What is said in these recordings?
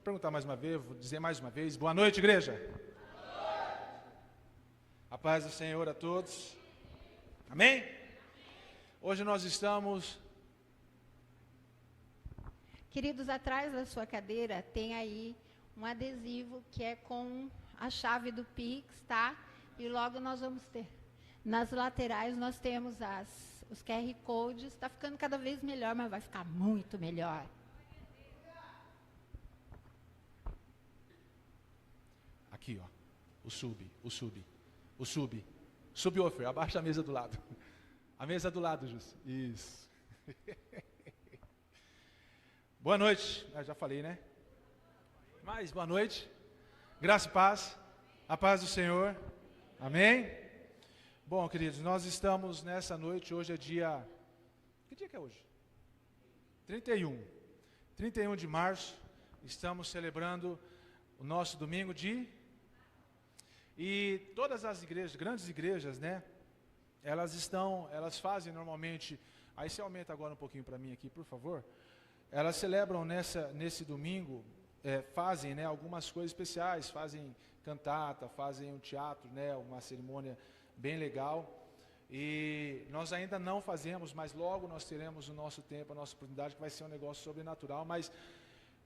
perguntar mais uma vez, vou dizer mais uma vez. Boa noite, igreja. Boa noite. A paz do Senhor a todos. Amém? Hoje nós estamos... Queridos, atrás da sua cadeira tem aí um adesivo que é com a chave do Pix, tá? E logo nós vamos ter. Nas laterais nós temos os QR Codes. Está ficando cada vez melhor, mas vai ficar muito melhor. Aqui, ó. O subwoofer, abaixa a mesa do lado. A mesa do lado, Jus. Isso. Boa noite. Já falei, né? Mas boa noite. Graça e paz. A paz do Senhor. Amém? Bom, queridos, nós estamos nessa noite, hoje é dia... Que dia que é hoje? 31 de março, estamos celebrando o nosso domingo de... E todas as igrejas, grandes igrejas, né? Elas fazem normalmente... Aí você aumenta agora um pouquinho para mim aqui, por favor. Elas celebram nesse domingo, fazem, né, algumas coisas especiais, fazem cantata, fazem um teatro, né, uma cerimônia bem legal. E nós ainda não fazemos, mas logo nós teremos o nosso tempo, a nossa oportunidade, que vai ser um negócio sobrenatural. Mas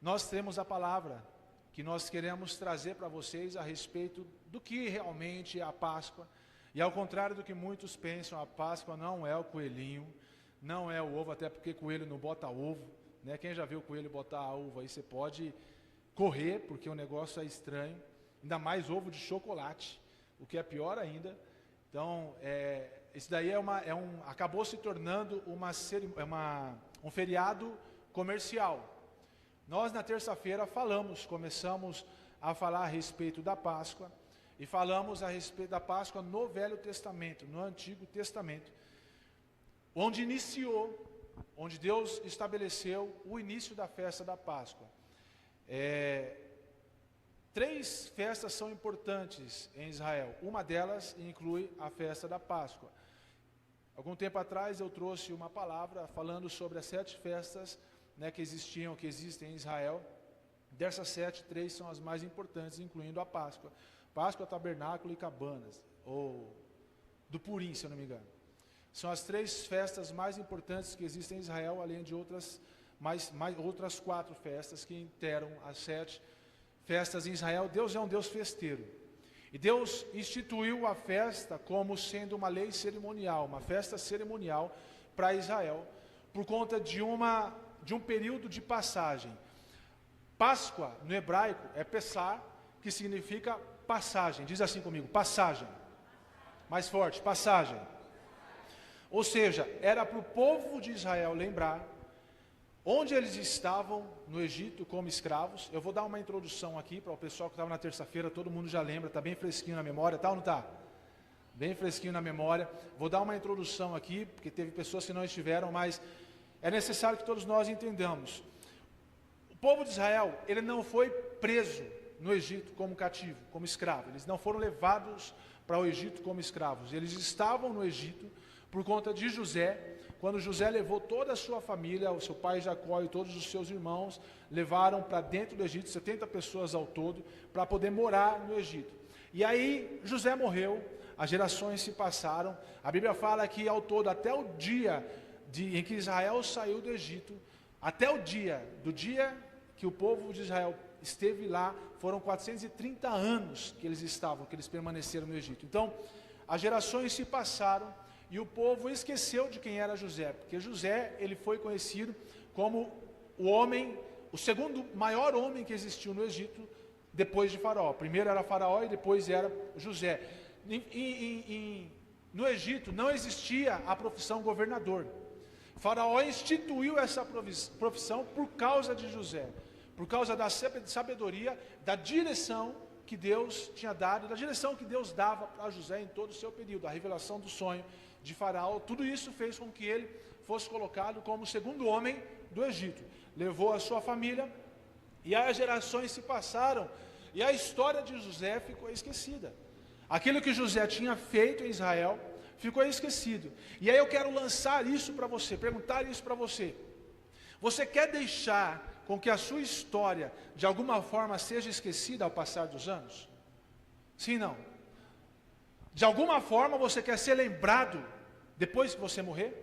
nós temos a palavra que nós queremos trazer para vocês a respeito do que realmente é a Páscoa. E ao contrário do que muitos pensam, a Páscoa não é o coelhinho, não é o ovo, até porque coelho não bota ovo, né? Quem já viu o coelho botar a uva aí, você pode correr, porque o negócio é estranho, ainda mais ovo de chocolate, o que é pior ainda. Então, isso daí acabou se tornando um feriado comercial. Nós na terça-feira começamos a falar a respeito da Páscoa, e falamos a respeito da Páscoa no Velho Testamento, no Antigo Testamento, onde Deus estabeleceu o início da festa da Páscoa. 3 festas são importantes em Israel. Uma delas inclui a festa da Páscoa. Algum tempo atrás eu trouxe uma palavra falando sobre as 7 festas, né, que existem em Israel. Dessas 7, 3 são as mais importantes, incluindo a Páscoa. Páscoa, Tabernáculo e Cabanas, ou do Purim, se eu não me engano. São as 3 festas mais importantes que existem em Israel, além de outras 4 festas que integram as 7 festas em Israel. Deus é um Deus festeiro. E Deus instituiu a festa como sendo uma lei cerimonial, uma festa cerimonial para Israel, por conta de um período de passagem. Páscoa, no hebraico, é Pessah, que significa passagem. Diz assim comigo, passagem. Mais forte, passagem. Ou seja, era para o povo de Israel lembrar onde eles estavam no Egito como escravos. Eu vou dar uma introdução aqui para o pessoal que estava na terça-feira, todo mundo já lembra, está bem fresquinho na memória, tá ou não está? Bem fresquinho na memória. Vou dar uma introdução aqui, porque teve pessoas que não estiveram, mas é necessário que todos nós entendamos. O povo de Israel, ele não foi preso no Egito como cativo, como escravo. Eles não foram levados para o Egito como escravos. Eles estavam no Egito por conta de José. Quando José levou toda a sua família, o seu pai Jacó e todos os seus irmãos, levaram para dentro do Egito, 70 pessoas ao todo, para poder morar no Egito. E aí José morreu, as gerações se passaram. A Bíblia fala que ao todo, até o dia em que Israel saiu do Egito, até o dia que o povo de Israel esteve lá, foram 430 anos que eles permaneceram no Egito. Então, as gerações se passaram, e o povo esqueceu de quem era José, porque José, ele foi conhecido como o segundo maior homem que existiu no Egito, depois de Faraó. Primeiro era Faraó e depois era José. No Egito não existia a profissão governador. Faraó instituiu essa profissão por causa de José, por causa da sabedoria, da direção que Deus tinha dado, da direção que Deus dava para José em todo o seu período, a revelação do sonho de Faraó. Tudo isso fez com que ele fosse colocado como o segundo homem do Egito. Levou a sua família, e as gerações se passaram, e a história de José ficou esquecida. Aquilo que José tinha feito em Israel ficou esquecido. E aí eu quero lançar isso para você, perguntar isso para você. Você quer deixar com que a sua história, de alguma forma, seja esquecida ao passar dos anos? Sim, não. De alguma forma você quer ser lembrado depois que você morrer?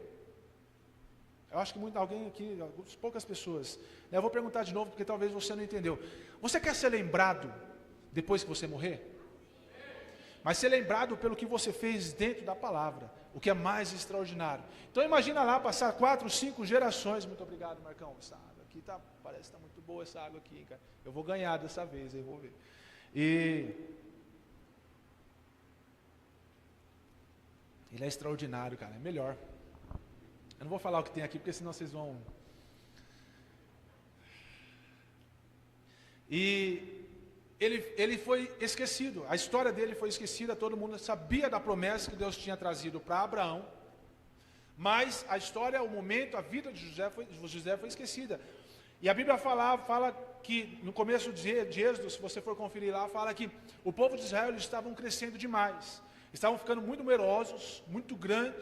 Eu acho que alguém aqui, poucas pessoas. Eu vou perguntar de novo porque talvez você não entendeu. Você quer ser lembrado depois que você morrer? Mas ser lembrado pelo que você fez dentro da palavra, o que é mais extraordinário. Então imagina lá passar 4, 5 gerações. Muito obrigado, Marcão. Essa água aqui parece que está muito boa essa água aqui, cara. Eu vou ganhar dessa vez, eu vou ver. Ele é extraordinário, cara, é melhor. Eu não vou falar o que tem aqui, porque senão vocês vão... E ele foi esquecido, a história dele foi esquecida, todo mundo sabia da promessa que Deus tinha trazido para Abraão, mas a história, o momento, a vida de José foi esquecida. E a Bíblia fala que, no começo de Êxodo, se você for conferir lá, fala que o povo de Israel, eles estavam crescendo demais. Estavam ficando muito numerosos, muito grande.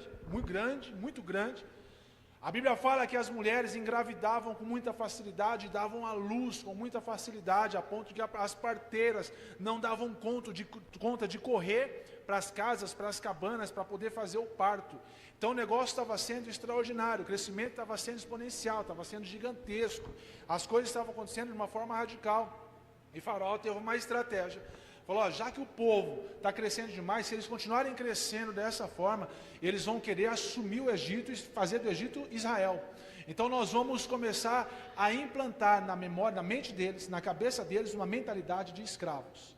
A Bíblia fala que as mulheres engravidavam com muita facilidade, davam à luz com muita facilidade, a ponto de que as parteiras não davam conta de correr para as casas, para as cabanas, para poder fazer o parto. Então o negócio estava sendo extraordinário, o crescimento estava sendo exponencial, estava sendo gigantesco. As coisas estavam acontecendo de uma forma radical. E Faraó teve uma estratégia. Falou, já que o povo está crescendo demais, se eles continuarem crescendo dessa forma, eles vão querer assumir o Egito e fazer do Egito Israel. Então nós vamos começar a implantar na memória, na mente deles, na cabeça deles, uma mentalidade de escravos.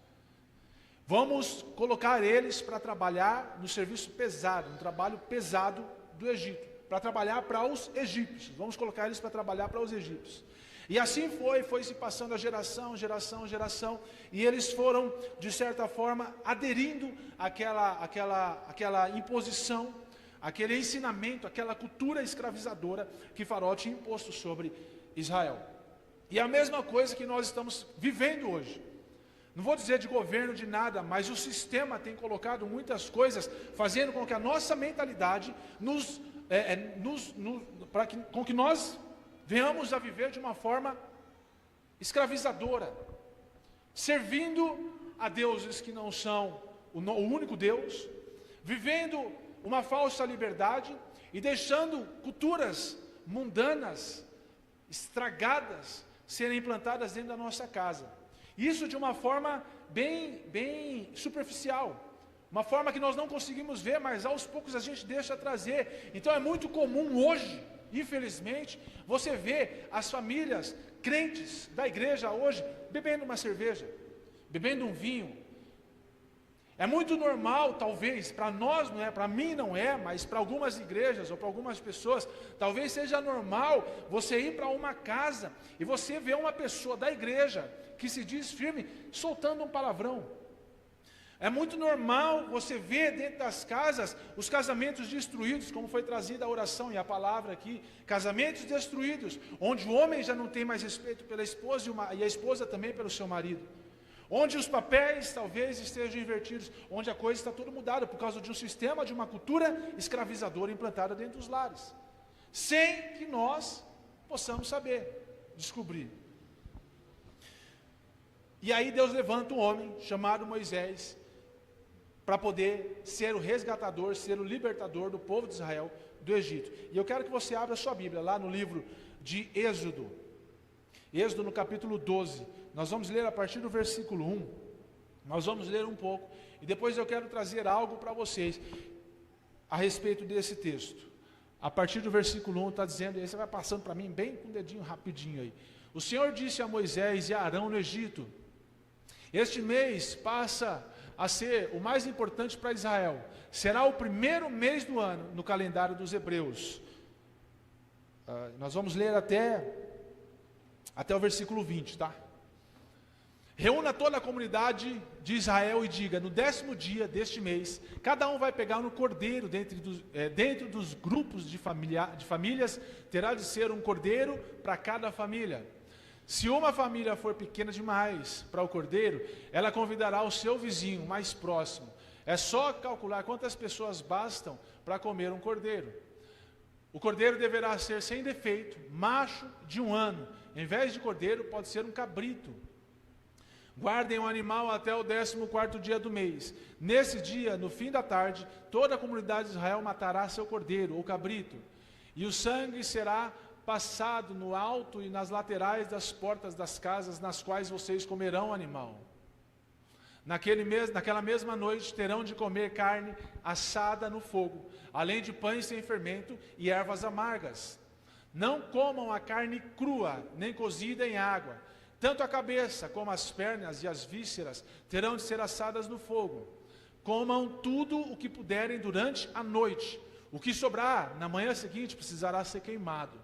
Vamos colocar eles para trabalhar no serviço pesado, no trabalho pesado do Egito, para trabalhar para os egípcios. Vamos colocar eles para trabalhar para os egípcios. E assim foi se passando a geração, e eles foram, de certa forma, aderindo àquela imposição, aquele ensinamento, aquela cultura escravizadora que Faraó tinha imposto sobre Israel. E a mesma coisa que nós estamos vivendo hoje. Não vou dizer de governo, de nada, mas o sistema tem colocado muitas coisas, fazendo com que a nossa mentalidade com que nós venhamos a viver de uma forma escravizadora, servindo a deuses que não são o único Deus, vivendo uma falsa liberdade e deixando culturas mundanas, estragadas, serem implantadas dentro da nossa casa. Isso de uma forma bem superficial, uma forma que nós não conseguimos ver, mas aos poucos a gente deixa trazer. Então é muito comum hoje, infelizmente, você vê as famílias crentes da igreja hoje bebendo uma cerveja, bebendo um vinho. É muito normal, talvez, para nós não é, para mim não é, mas para algumas igrejas ou para algumas pessoas, talvez seja normal você ir para uma casa e você ver uma pessoa da igreja que se diz firme, soltando um palavrão. É muito normal você ver dentro das casas os casamentos destruídos, como foi trazida a oração e a palavra aqui, casamentos destruídos, onde o homem já não tem mais respeito pela esposa e a esposa também pelo seu marido, onde os papéis talvez estejam invertidos, onde a coisa está toda mudada por causa de um sistema, de uma cultura escravizadora implantada dentro dos lares, sem que nós possamos saber, descobrir. E aí Deus levanta um homem chamado Moisés, para poder ser o resgatador, ser o libertador do povo de Israel do Egito. E eu quero que você abra a sua Bíblia, lá no livro de Êxodo. Êxodo no capítulo 12. Nós vamos ler a partir do versículo 1. Nós vamos ler um pouco. E depois eu quero trazer algo para vocês a respeito desse texto. A partir do versículo 1 está dizendo, e aí você vai passando para mim bem com o dedinho rapidinho aí. O Senhor disse a Moisés e a Arão no Egito: este mês passa a ser o mais importante para Israel. Será o primeiro mês do ano no calendário dos hebreus. Nós vamos ler até o versículo 20, tá? Reúna toda a comunidade de Israel e diga: no 10º dia deste mês, cada um vai pegar um cordeiro dentro dos grupos de famílias, terá de ser um cordeiro para cada família. Se uma família for pequena demais para o cordeiro, ela convidará o seu vizinho mais próximo. É só calcular quantas pessoas bastam para comer um cordeiro. O cordeiro deverá ser sem defeito, macho de 1 ano, em vez de cordeiro, pode ser um cabrito. Guardem o animal até o 14º dia do mês. Nesse dia, no fim da tarde, toda a comunidade de Israel matará seu cordeiro ou cabrito, e o sangue será passado no alto e nas laterais das portas das casas nas quais vocês comerão o animal. Naquela mesma noite terão de comer carne assada no fogo, além de pães sem fermento e ervas amargas. Não comam a carne crua, nem cozida em água. Tanto a cabeça como as pernas e as vísceras terão de ser assadas no fogo. Comam tudo o que puderem durante a noite. O que sobrar, na manhã seguinte, precisará ser queimado.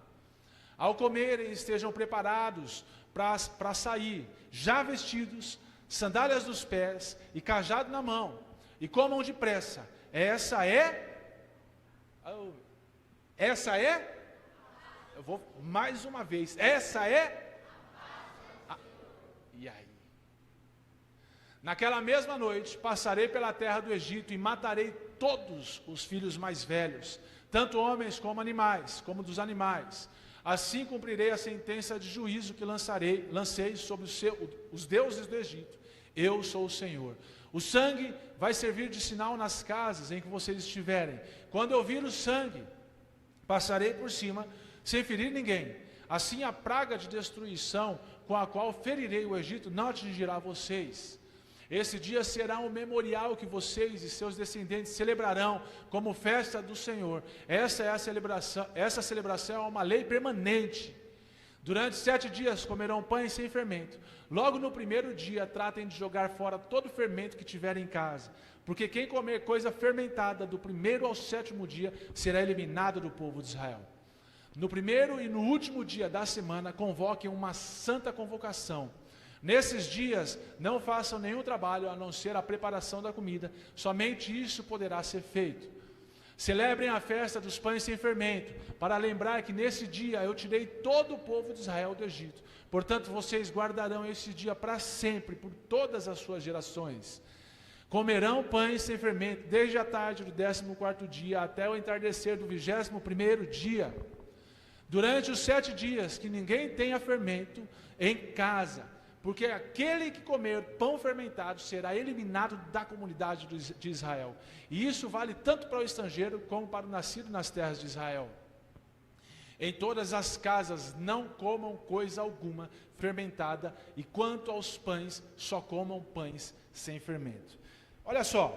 Ao comerem, estejam preparados para sair, já vestidos, sandálias nos pés e cajado na mão. E comam depressa. Eu vou mais uma vez. E aí? Naquela mesma noite, passarei pela terra do Egito e matarei todos os filhos mais velhos, tanto homens como animais, como dos animais. Assim cumprirei a sentença de juízo que lancei sobre os deuses do Egito. Eu sou o Senhor. O sangue vai servir de sinal nas casas em que vocês estiverem. Quando eu vir o sangue, passarei por cima, sem ferir ninguém. Assim a praga de destruição com a qual ferirei o Egito não atingirá vocês. Esse dia será um memorial que vocês e seus descendentes celebrarão como festa do Senhor. Essa celebração é uma lei permanente. Durante 7 dias comerão pães sem fermento. Logo no primeiro dia tratem de jogar fora todo o fermento que tiver em casa, porque quem comer coisa fermentada do primeiro ao 7º dia será eliminado do povo de Israel. No primeiro e no último dia da semana, convoquem uma santa convocação. Nesses dias, não façam nenhum trabalho a não ser a preparação da comida, somente isso poderá ser feito. Celebrem a festa dos pães sem fermento, para lembrar que nesse dia eu tirei todo o povo de Israel do Egito. Portanto, vocês guardarão esse dia para sempre, por todas as suas gerações. Comerão pães sem fermento, desde a tarde do 14º dia até o entardecer do 21º dia. Durante os 7 dias que ninguém tenha fermento em casa, porque aquele que comer pão fermentado será eliminado da comunidade de Israel. E isso vale tanto para o estrangeiro como para o nascido nas terras de Israel. Em todas as casas não comam coisa alguma fermentada, e quanto aos pães, só comam pães sem fermento. Olha só,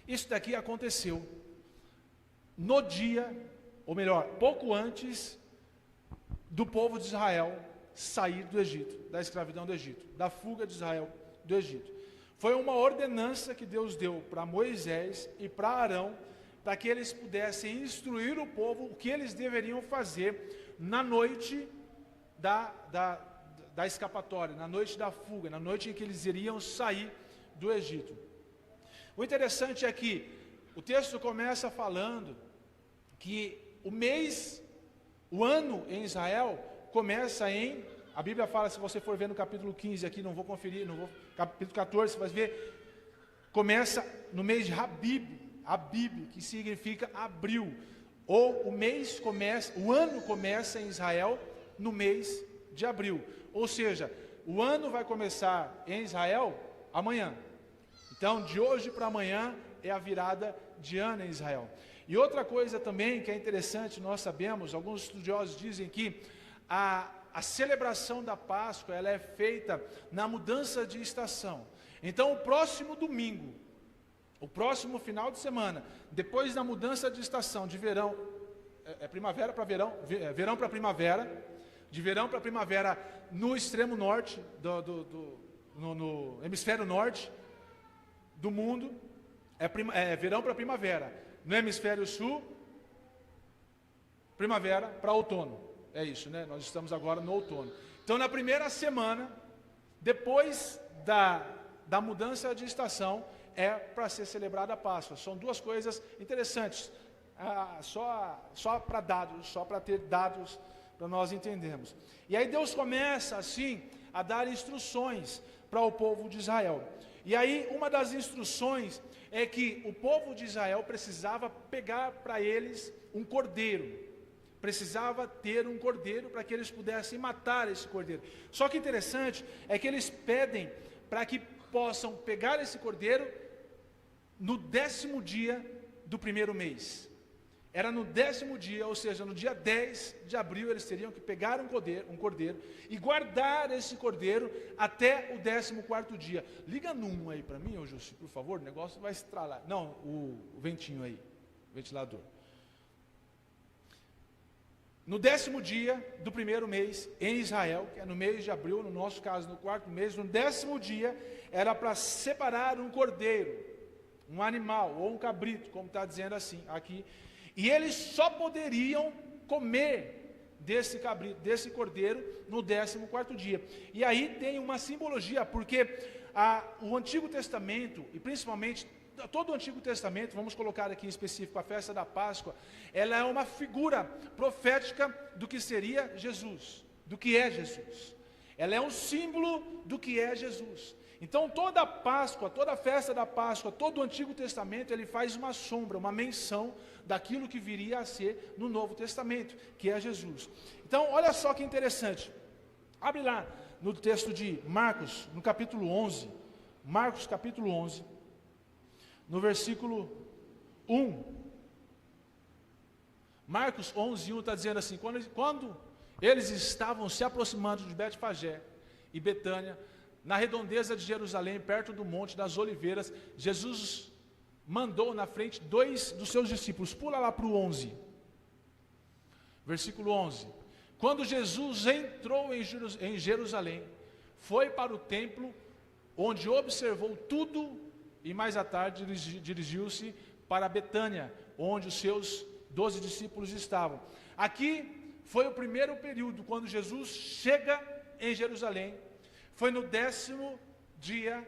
isso daqui aconteceu no dia, ou melhor, pouco antes do povo de Israel sair do Egito, da escravidão do Egito, da fuga de Israel do Egito. Foi uma ordenança que Deus deu para Moisés e para Arão, para que eles pudessem instruir o povo o que eles deveriam fazer na noite da escapatória, na noite da fuga, na noite em que eles iriam sair do Egito. O interessante é que o texto começa falando que o ano em Israel começa a Bíblia fala, se você for ver no capítulo 15 aqui, capítulo 14, você vai ver, começa no mês de Abib, que significa abril, ou o ano começa em Israel no mês de abril, ou seja, o ano vai começar em Israel amanhã. Então, de hoje para amanhã é a virada de ano em Israel. E outra coisa também que é interessante, nós sabemos, alguns estudiosos dizem que a celebração da Páscoa, ela é feita na mudança de estação. Então, o próximo domingo, o próximo final de semana, depois da mudança de estação, de verão, primavera para verão, verão para primavera, de verão para primavera no extremo norte, no hemisfério norte do mundo, verão para primavera. No hemisfério sul, primavera para outono. É isso, né? Nós estamos agora no outono. Então, na primeira semana, depois da mudança de estação, é para ser celebrada a Páscoa. São duas coisas interessantes, só para ter dados para nós entendermos. E aí Deus começa, assim, a dar instruções para o povo de Israel. E aí, uma das instruções é que o povo de Israel precisava pegar para eles um cordeiro, precisava ter um cordeiro para que eles pudessem matar esse cordeiro. Só que interessante é que eles pedem para que possam pegar esse cordeiro no 10º dia do primeiro mês. Era no 10º dia, ou seja, no dia 10 de abril, eles teriam que pegar um cordeiro e guardar esse cordeiro até o 14º dia. Liga no 1 aí para mim, ô Jussi, por favor, o negócio vai estralar. Não, o ventinho aí, o ventilador. No 10º dia do primeiro mês, em Israel, que é no mês de abril, no nosso caso, no 4º mês, no 10º dia, era para separar um cordeiro, um animal, ou um cabrito, como está dizendo assim, aqui. E eles só poderiam comer desse cabrito, desse cordeiro, no 14º dia. E aí tem uma simbologia, porque o Antigo Testamento, e principalmente todo o Antigo Testamento, vamos colocar aqui em específico a festa da Páscoa, ela é uma figura profética do que seria Jesus, do que é Jesus. Ela é um símbolo do que é Jesus. Então toda a Páscoa, toda a festa da Páscoa, todo o Antigo Testamento, ele faz uma sombra, uma menção daquilo que viria a ser no Novo Testamento, que é Jesus. Então olha só que interessante, abre lá no texto de Marcos, no capítulo 11, Marcos capítulo 11, no versículo 1, Marcos 11, 1 está dizendo assim, quando eles estavam se aproximando de Betfagé e Betânia, na redondeza de Jerusalém, perto do Monte das Oliveiras, Jesus mandou na frente 2 dos seus discípulos. Pula lá para o 11, versículo 11. Quando Jesus entrou em Jerusalém, foi para o templo, onde observou tudo, e mais à tarde dirigiu-se para Betânia, onde os seus 12 discípulos estavam. Aqui foi o primeiro período, quando Jesus chega em Jerusalém, foi no 10º dia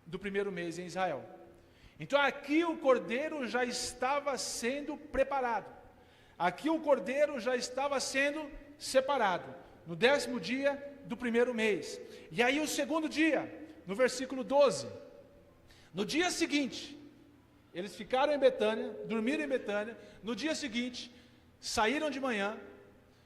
do primeiro mês em Israel. Então aqui o cordeiro já estava sendo preparado, aqui o cordeiro já estava sendo separado, no 10º dia do primeiro mês. E aí o segundo dia, no versículo 12, no dia seguinte, eles ficaram em Betânia, dormiram em Betânia. No dia seguinte, saíram de manhã.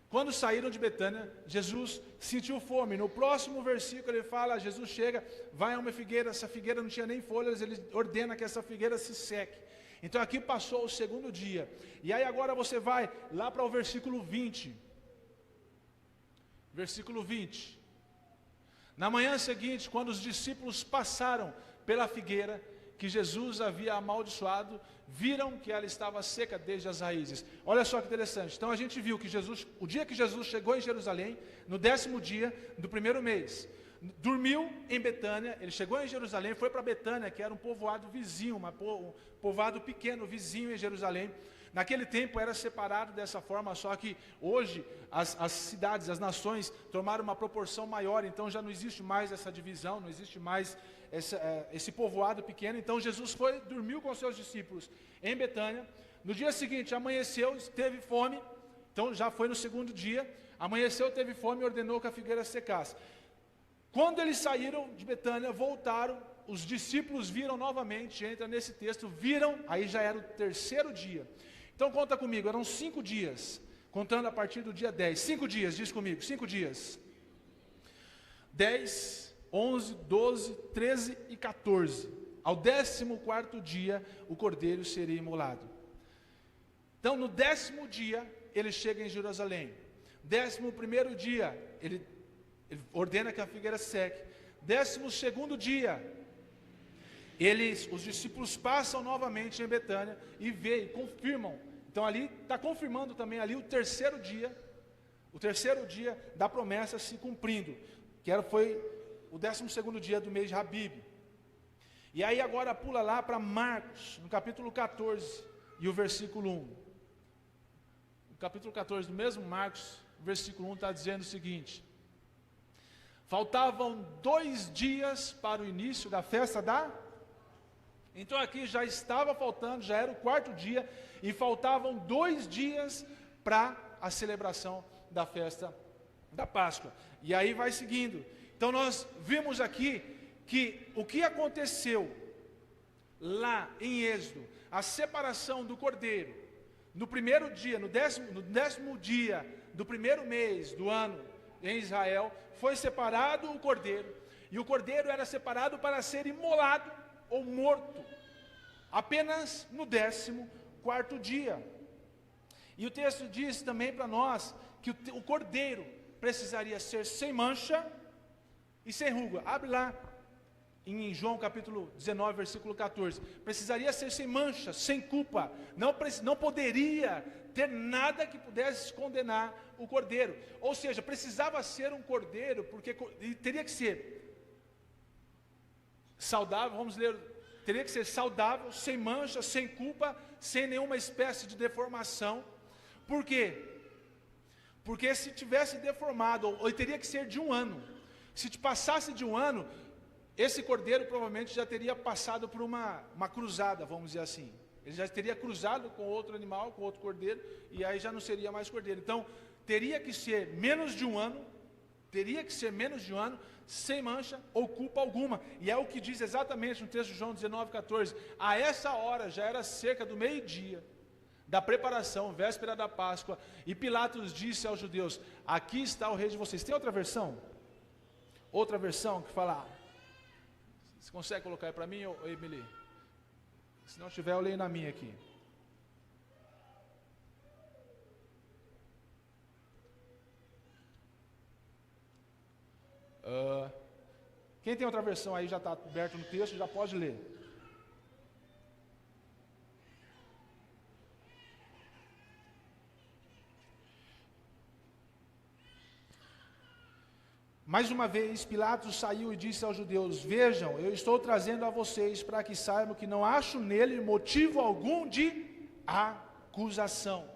Quando saíram de Betânia, Jesus sentiu fome. No próximo versículo ele fala, Jesus chega, vai a uma figueira, essa figueira não tinha nem folhas, ele ordena que essa figueira se seque. Então aqui passou o segundo dia. E aí agora você vai lá para o versículo 20. Versículo 20. Na manhã seguinte, quando os discípulos passaram pela figueira que Jesus havia amaldiçoado, viram que ela estava seca desde as raízes. Olha só que interessante. Então a gente viu que Jesus, o dia que Jesus chegou em Jerusalém, no 10º dia do primeiro mês, dormiu em Betânia. Ele chegou em Jerusalém, foi para Betânia, que era um povoado vizinho, um povoado pequeno, vizinho em Jerusalém. Naquele tempo era separado dessa forma, só que hoje as cidades, as nações tomaram uma proporção maior, então já não existe mais essa divisão, não existe mais esse povoado pequeno. Então Jesus dormiu com seus discípulos em Betânia. No dia seguinte amanheceu, teve fome, então já foi no segundo dia, amanheceu, teve fome e ordenou que a figueira secasse. Quando eles saíram de Betânia, voltaram, os discípulos viram novamente, entra nesse texto, viram, aí já era o terceiro dia. Então conta comigo, eram 5 dias, contando a partir do dia 10, 5 dias, diz comigo, 5 dias, 10, 11, 12, 13 e 14, ao 14º dia, o cordeiro seria imolado. Então no 10º dia, ele chega em Jerusalém, 11º dia, ele ordena que a figueira seque, 12º dia, os discípulos passam novamente em Betânia e veem, confirmam. Então ali está confirmando também ali o terceiro dia da promessa se cumprindo, foi o 12º dia do mês de Abib. E aí agora pula lá para Marcos, no capítulo 14 e o versículo 1. No capítulo 14 do mesmo Marcos, o versículo 1 está dizendo o seguinte: faltavam 2 dias para o início da festa da... Então aqui já estava faltando, já era o 4º dia, e faltavam 2 dias para a celebração da festa da Páscoa. E aí vai seguindo. Então nós vimos aqui que o que aconteceu lá em Êxodo, a separação do cordeiro, no primeiro dia, no décimo dia do primeiro mês do ano em Israel, foi separado o cordeiro, e o cordeiro era separado para ser imolado ou morto, apenas no 14º dia. E o texto diz também para nós que o cordeiro precisaria ser sem mancha e sem ruga. Abre lá em João capítulo 19, versículo 14. Precisaria ser sem mancha, sem culpa. Não poderia ter nada que pudesse condenar o cordeiro. Ou seja, precisava ser um cordeiro, porque teria que ser saudável, vamos ler, teria que ser saudável, sem mancha, sem culpa, sem nenhuma espécie de deformação. Por quê? Porque se tivesse deformado, ou teria que ser de 1 ano. Se te passasse de 1 ano, esse cordeiro provavelmente já teria passado por uma cruzada, vamos dizer assim. Ele já teria cruzado com outro animal, com outro cordeiro, e aí já não seria mais cordeiro. Então, teria que ser menos de 1 ano, sem mancha ou culpa alguma. E é o que diz exatamente no texto de João 19,14. A essa hora, já era cerca do meio-dia, da preparação, véspera da Páscoa, e Pilatos disse aos judeus: aqui está o rei de vocês. Tem outra versão? Outra versão que fala... Você consegue colocar aí para mim, ou Emily? Se não tiver, eu leio na minha aqui. Quem tem outra versão aí, já está aberto no texto, já pode ler. Mais uma vez, Pilatos saiu e disse aos judeus: vejam, eu estou trazendo a vocês para que saibam que não acho nele motivo algum de acusação.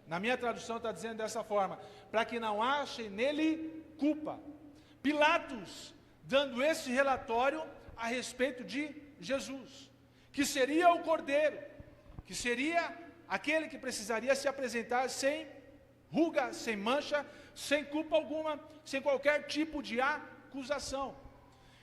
Na minha tradução está dizendo dessa forma: para que não achem nele culpa. Pilatos dando esse relatório a respeito de Jesus, que seria o cordeiro, que seria aquele que precisaria se apresentar sem ruga, sem mancha, sem culpa alguma, sem qualquer tipo de acusação.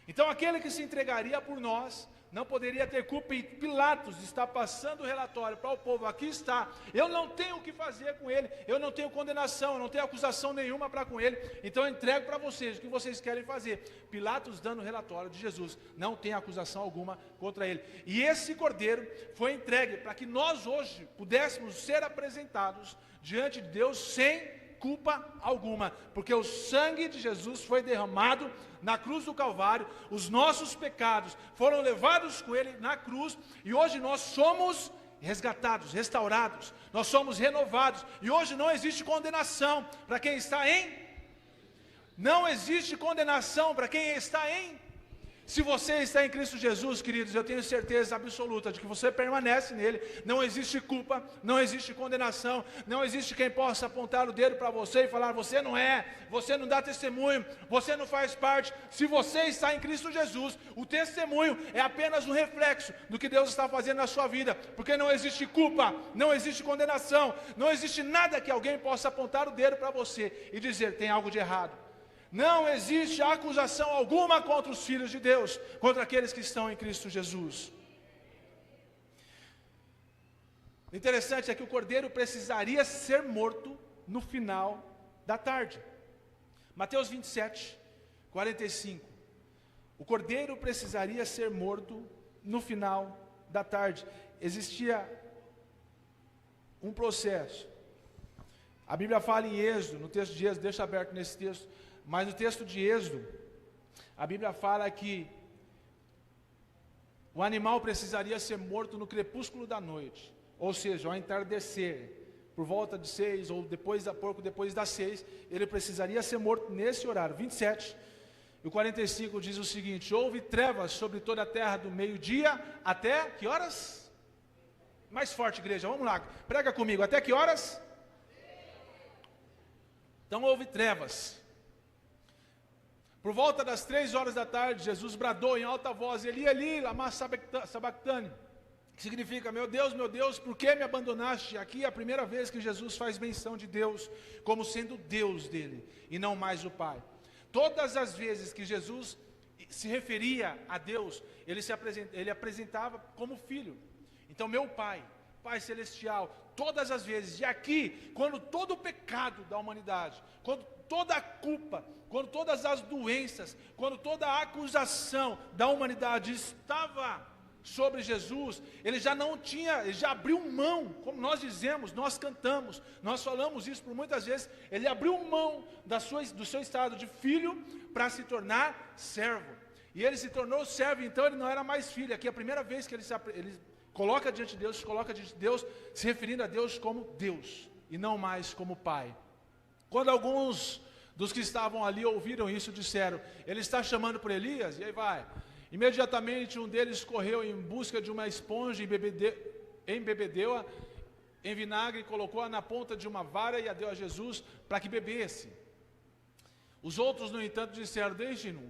Então aquele que se entregaria por nós não poderia ter culpa, e Pilatos está passando o relatório para o povo: aqui está, eu não tenho o que fazer com ele, eu não tenho condenação, eu não tenho acusação nenhuma para com ele, então eu entrego para vocês o que vocês querem fazer. Pilatos dando o relatório de Jesus, não tem acusação alguma contra ele, e esse cordeiro foi entregue para que nós hoje pudéssemos ser apresentados diante de Deus sem culpa alguma, porque o sangue de Jesus foi derramado na cruz do Calvário, os nossos pecados foram levados com ele na cruz, e hoje nós somos resgatados, restaurados, nós somos renovados, e hoje não existe condenação para quem está não existe condenação para quem está Se você está em Cristo Jesus, queridos, eu tenho certeza absoluta de que você permanece nele. Não existe culpa, não existe condenação, não existe quem possa apontar o dedo para você e falar: você não é, você não dá testemunho, você não faz parte. Se você está em Cristo Jesus, o testemunho é apenas um reflexo do que Deus está fazendo na sua vida, porque não existe culpa, não existe condenação, não existe nada que alguém possa apontar o dedo para você e dizer: tem algo de errado. Não existe acusação alguma contra os filhos de Deus, contra aqueles que estão em Cristo Jesus. O interessante é que o cordeiro precisaria ser morto no final da tarde. Mateus 27, 45. O cordeiro precisaria ser morto no final da tarde. Existia um processo. A Bíblia fala em Êxodo, no texto de Êxodo, deixa aberto nesse texto. Mas no texto de Êxodo, a Bíblia fala que o animal precisaria ser morto no crepúsculo da noite, ou seja, ao entardecer, por volta de 6, ou pouco depois das 6, ele precisaria ser morto nesse horário. 27 e o 45 diz o seguinte: houve trevas sobre toda a terra do meio-dia até que horas? Mais forte, igreja, vamos lá, prega comigo, até que horas? Então houve trevas. Por volta das 3 horas da tarde, Jesus bradou em alta voz: Eli, Eli, lama sabactani, que significa: meu Deus, por que me abandonaste? Aqui é a primeira vez que Jesus faz menção de Deus como sendo Deus dele, e não mais o Pai. Todas as vezes que Jesus se referia a Deus, ele apresentava como filho. Então, meu Pai, Pai Celestial, todas as vezes. E aqui, quando todo o pecado da humanidade, quando toda a culpa, quando todas as doenças, quando toda a acusação da humanidade estava sobre Jesus, ele já não tinha, ele já abriu mão, como nós dizemos, nós cantamos, nós falamos isso por muitas vezes, ele abriu mão do seu estado de filho para se tornar servo. E ele se tornou servo, então ele não era mais filho. Aqui é a primeira vez que ele coloca diante de Deus, se coloca diante de Deus, se referindo a Deus como Deus, e não mais como Pai. Quando alguns dos que estavam ali ouviram isso, disseram, ele está chamando por Elias, e aí vai. Imediatamente um deles correu em busca de uma esponja, embebedeu-a em vinagre, colocou-a na ponta de uma vara e a deu a Jesus para que bebesse. Os outros, no entanto, disseram, deixem-no,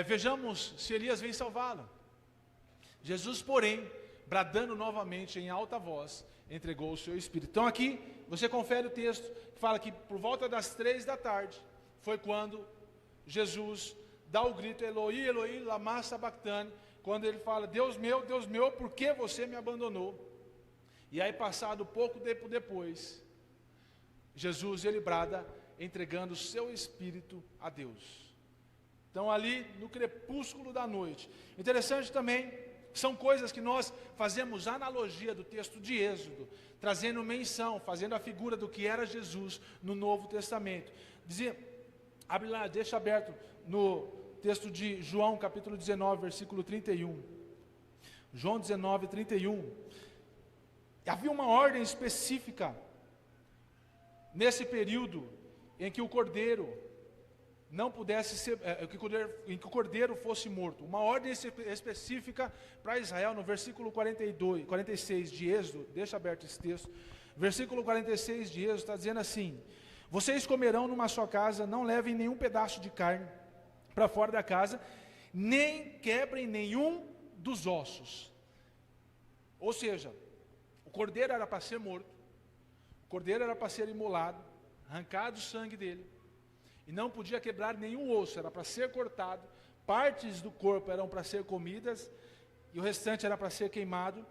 vejamos se Elias vem salvá-lo. Jesus, porém, bradando novamente em alta voz, entregou o seu espírito. Então aqui, você confere o texto, que fala que por volta das 15h foi quando Jesus dá o grito, Eloi, Eloi, lama sabachthani, quando ele fala, Deus meu, por que você me abandonou? E aí, passado pouco tempo depois, Jesus, ele brada, entregando o seu espírito a Deus. Então ali, no crepúsculo da noite. Interessante também, são coisas que nós fazemos analogia do texto de Êxodo, trazendo menção, fazendo a figura do que era Jesus no Novo Testamento. Abre lá, deixa aberto no texto de João, capítulo 19, versículo 31. João 19, 31. Havia uma ordem específica nesse período em que o cordeiro não pudesse ser, em que o cordeiro fosse morto. Uma ordem específica para Israel, no versículo 46 de Êxodo, deixa aberto esse texto. Versículo 46 de Êxodo está dizendo assim: vocês comerão numa só casa, não levem nenhum pedaço de carne para fora da casa, nem quebrem nenhum dos ossos. Ou seja, o cordeiro era para ser morto, o cordeiro era para ser imolado, arrancado o sangue dele, e não podia quebrar nenhum osso, era para ser cortado, partes do corpo eram para ser comidas, e o restante era para ser queimado,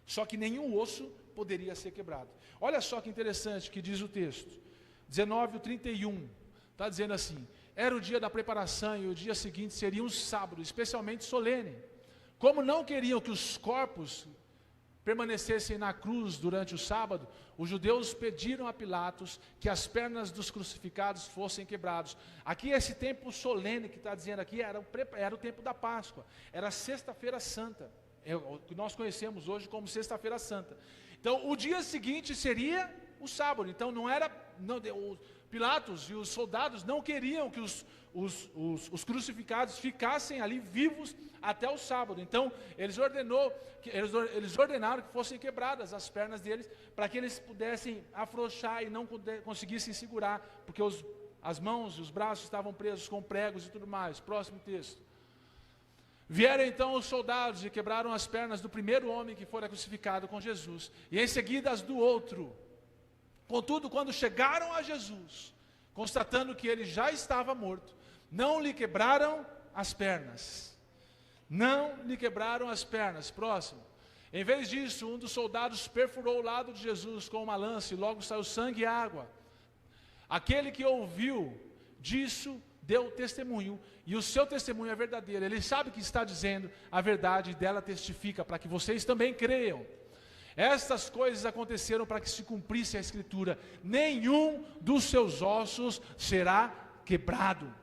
só que nenhum osso poderia ser quebrado. Olha só que interessante que diz o texto, 19:31, está dizendo assim, era o dia da preparação e o dia seguinte seria um sábado, especialmente solene. Como não queriam que os corpos permanecessem na cruz durante o sábado, os judeus pediram a Pilatos que as pernas dos crucificados fossem quebrados. Aqui esse tempo solene que está dizendo aqui era o tempo da Páscoa, era a Sexta-feira Santa, o que nós conhecemos hoje como Sexta-feira Santa. Então o dia seguinte seria o sábado, então Pilatos e os soldados não queriam que os crucificados ficassem ali vivos até o sábado. Então eles ordenaram que fossem quebradas as pernas deles, para que eles pudessem afrouxar e não conseguissem segurar, porque as mãos e os braços estavam presos com pregos e tudo mais. Próximo texto. Vieram então os soldados e quebraram as pernas do primeiro homem que fora crucificado com Jesus, e em seguida as do outro. Contudo, quando chegaram a Jesus, constatando que ele já estava morto, não lhe quebraram as pernas. Não lhe quebraram as pernas. Próximo. Em vez disso, um dos soldados perfurou o lado de Jesus com uma lança e logo saiu sangue e água. Aquele que ouviu disso deu testemunho, e o seu testemunho é verdadeiro. Ele sabe que está dizendo a verdade e dela testifica, para que vocês também creiam. Estas coisas aconteceram para que se cumprisse a Escritura: nenhum dos seus ossos será quebrado.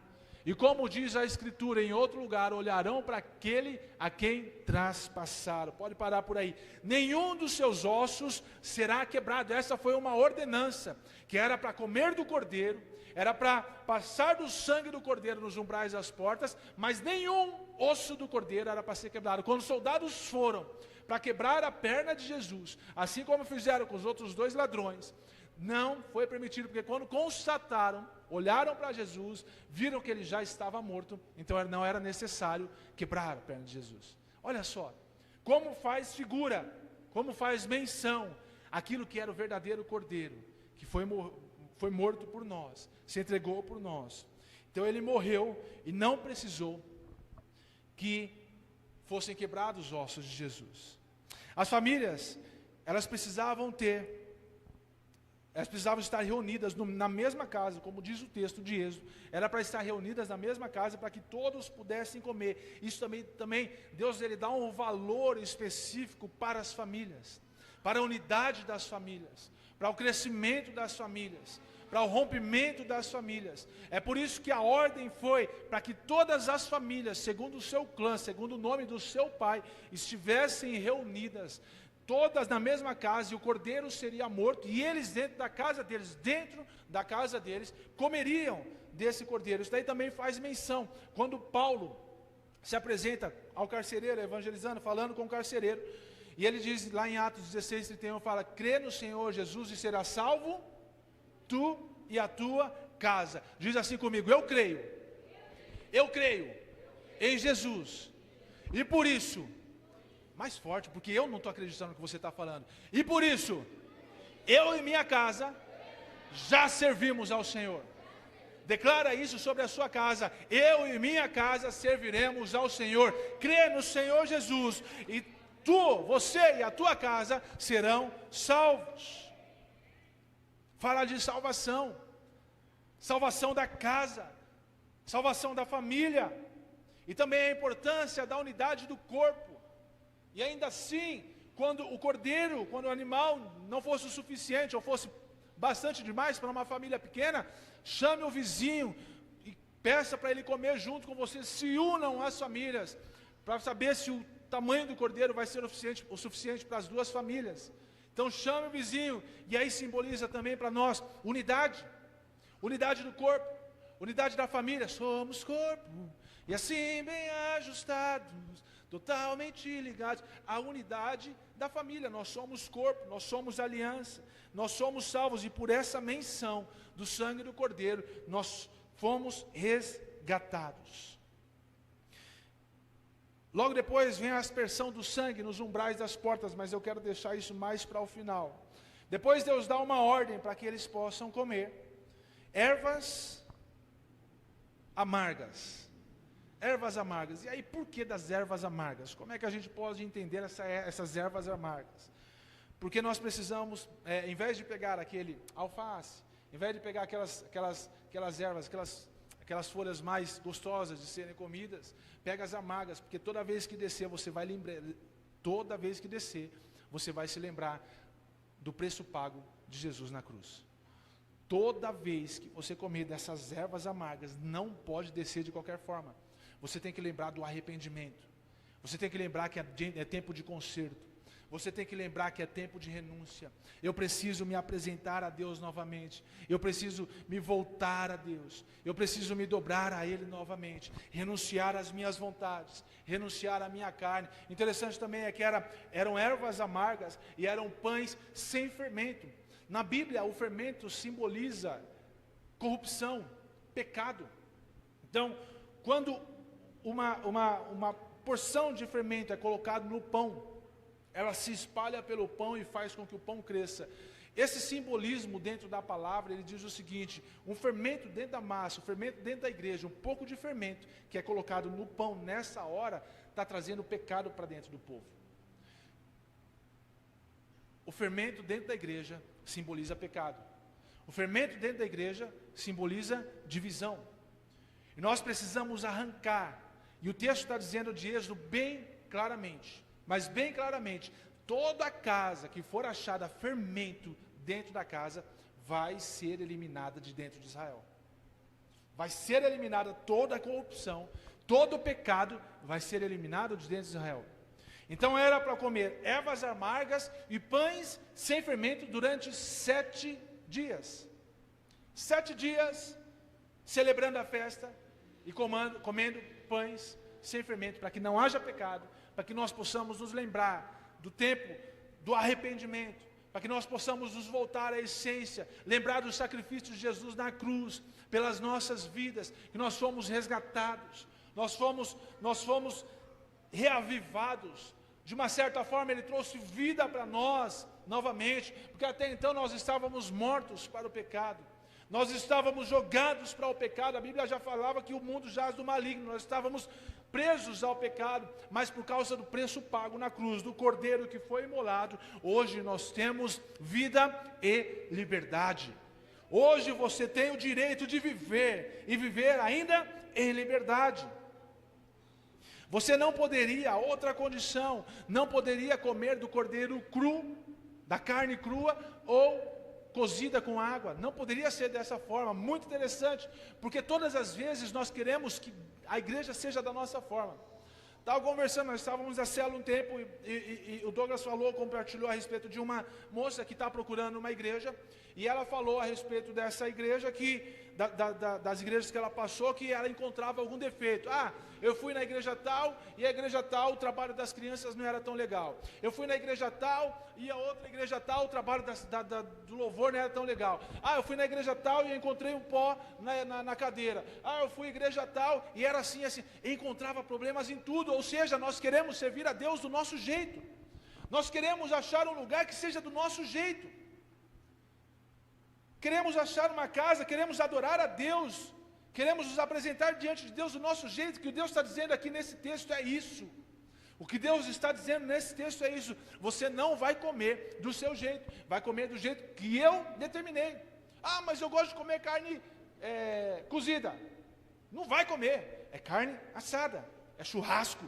E como diz a Escritura em outro lugar, olharão para aquele a quem traspassaram. Pode parar por aí. Nenhum dos seus ossos será quebrado. Essa foi uma ordenança, que era para comer do cordeiro, era para passar do sangue do cordeiro nos umbrais das portas, mas nenhum osso do cordeiro era para ser quebrado. Quando os soldados foram para quebrar a perna de Jesus, assim como fizeram com os outros dois ladrões, não foi permitido, porque quando constataram, olharam para Jesus, viram que ele já estava morto, então não era necessário quebrar a perna de Jesus. Olha só, como faz figura, como faz menção, aquilo que era o verdadeiro cordeiro, que foi morto por nós, se entregou por nós. Então ele morreu e não precisou que fossem quebrados os ossos de Jesus. As famílias elas precisavam estar reunidas na mesma casa, como diz o texto de Êxodo, era para estar reunidas na mesma casa para que todos pudessem comer. Isso também Deus ele dá um valor específico para as famílias, para a unidade das famílias, para o crescimento das famílias, para o rompimento das famílias. É por isso que a ordem foi para que todas as famílias, segundo o seu clã, segundo o nome do seu pai, estivessem reunidas, todas na mesma casa, e o cordeiro seria morto, e eles dentro da casa deles, comeriam desse cordeiro. Isso daí também faz menção, quando Paulo se apresenta ao carcereiro, evangelizando, falando com o carcereiro, e ele diz lá em Atos 16, 31, fala: crê no Senhor Jesus e será salvo, tu e a tua casa. Diz assim comigo: eu creio em Jesus, e por isso, mais forte, porque eu não estou acreditando no que você está falando, e por isso, eu e minha casa, já servimos ao Senhor. Declara isso sobre a sua casa: eu e minha casa serviremos ao Senhor. Crê no Senhor Jesus, e você e a tua casa serão salvos. Fala de salvação, salvação da casa, salvação da família, e também a importância da unidade do corpo. E ainda assim, quando o animal não fosse o suficiente, ou fosse bastante demais para uma família pequena, chame o vizinho e peça para ele comer junto com você. Se unam as famílias, para saber se o tamanho do cordeiro vai ser o suficiente para as duas famílias. Então chame o vizinho, e aí simboliza também para nós unidade do corpo, unidade da família. Somos corpo, e assim bem ajustados, totalmente ligados. A unidade da família, nós somos corpo, nós somos aliança, nós somos salvos, e por essa menção do sangue do cordeiro, nós fomos resgatados. Logo depois vem a aspersão do sangue nos umbrais das portas, mas eu quero deixar isso mais para o final. Depois Deus dá uma ordem para que eles possam comer ervas amargas. Ervas amargas. E aí, por que das ervas amargas? Como é que a gente pode entender essas ervas amargas? Porque nós precisamos, em vez de pegar aquele alface, em vez de pegar aquelas ervas, aquelas folhas mais gostosas de serem comidas, pega as amargas, porque toda vez que descer, você vai se lembrar do preço pago de Jesus na cruz. Toda vez que você comer dessas ervas amargas, não pode descer de qualquer forma. Você tem que lembrar do arrependimento. Você tem que lembrar que é tempo de conserto. Você tem que lembrar que é tempo de renúncia. Eu preciso me apresentar a Deus novamente. Eu preciso me voltar a Deus. Eu preciso me dobrar a Ele novamente. Renunciar às minhas vontades. Renunciar à minha carne. Interessante também é que eram ervas amargas e eram pães sem fermento. Na Bíblia, o fermento simboliza corrupção, pecado. Então, quando uma porção de fermento é colocado no pão, ela se espalha pelo pão e faz com que o pão cresça. Esse simbolismo dentro da palavra, ele diz o seguinte: um fermento dentro da massa, um fermento dentro da igreja, um pouco de fermento que é colocado no pão nessa hora, está trazendo pecado para dentro do povo. O fermento dentro da igreja simboliza pecado. O fermento dentro da igreja simboliza divisão. E nós precisamos arrancar, e o texto está dizendo de Êxodo bem claramente, mas bem claramente, toda casa que for achada fermento dentro da casa, vai ser eliminada de dentro de Israel. Vai ser eliminada toda a corrupção, todo o pecado vai ser eliminado de dentro de Israel. Então era para comer ervas amargas e pães sem fermento durante 7 dias. 7 dias celebrando a festa e comendo pães sem fermento, para que não haja pecado, para que nós possamos nos lembrar do tempo do arrependimento, para que nós possamos nos voltar à essência, lembrar do sacrifício de Jesus na cruz, pelas nossas vidas, que nós fomos resgatados, nós fomos reavivados. De uma certa forma, Ele trouxe vida para nós novamente, porque até então nós estávamos mortos para o pecado, nós estávamos jogados para o pecado. A Bíblia já falava que o mundo jaz do maligno, nós estávamos presos ao pecado, mas por causa do preço pago na cruz, do Cordeiro que foi imolado, hoje nós temos vida e liberdade. Hoje você tem o direito de viver, e viver ainda em liberdade. Você não poderia, outra condição, não poderia comer do cordeiro cru, da carne crua, ou cozida com água. Não poderia ser dessa forma. Muito interessante, porque todas as vezes nós queremos que a igreja seja da nossa forma. Estava conversando, nós estávamos na célula um tempo, e o Douglas compartilhou a respeito de uma moça que está procurando uma igreja, e ela falou a respeito dessa igreja, das igrejas que ela passou, que ela encontrava algum defeito. Eu fui na igreja tal, e a igreja tal, o trabalho das crianças não era tão legal. Eu fui na igreja tal, e a outra igreja tal, o trabalho do louvor não era tão legal. Eu fui na igreja tal, e encontrei um pó na cadeira. Eu fui à igreja tal, e era assim, encontrava problemas em tudo. Ou seja, nós queremos servir a Deus do nosso jeito. Nós queremos achar um lugar que seja do nosso jeito. Queremos achar uma casa, queremos adorar a Deus, queremos nos apresentar diante de Deus do nosso jeito. O que Deus está dizendo aqui nesse texto é isso. O que Deus está dizendo nesse texto é isso. Você não vai comer do seu jeito, vai comer do jeito que eu determinei. Mas eu gosto de comer carne cozida. Não vai comer, é carne assada, é churrasco.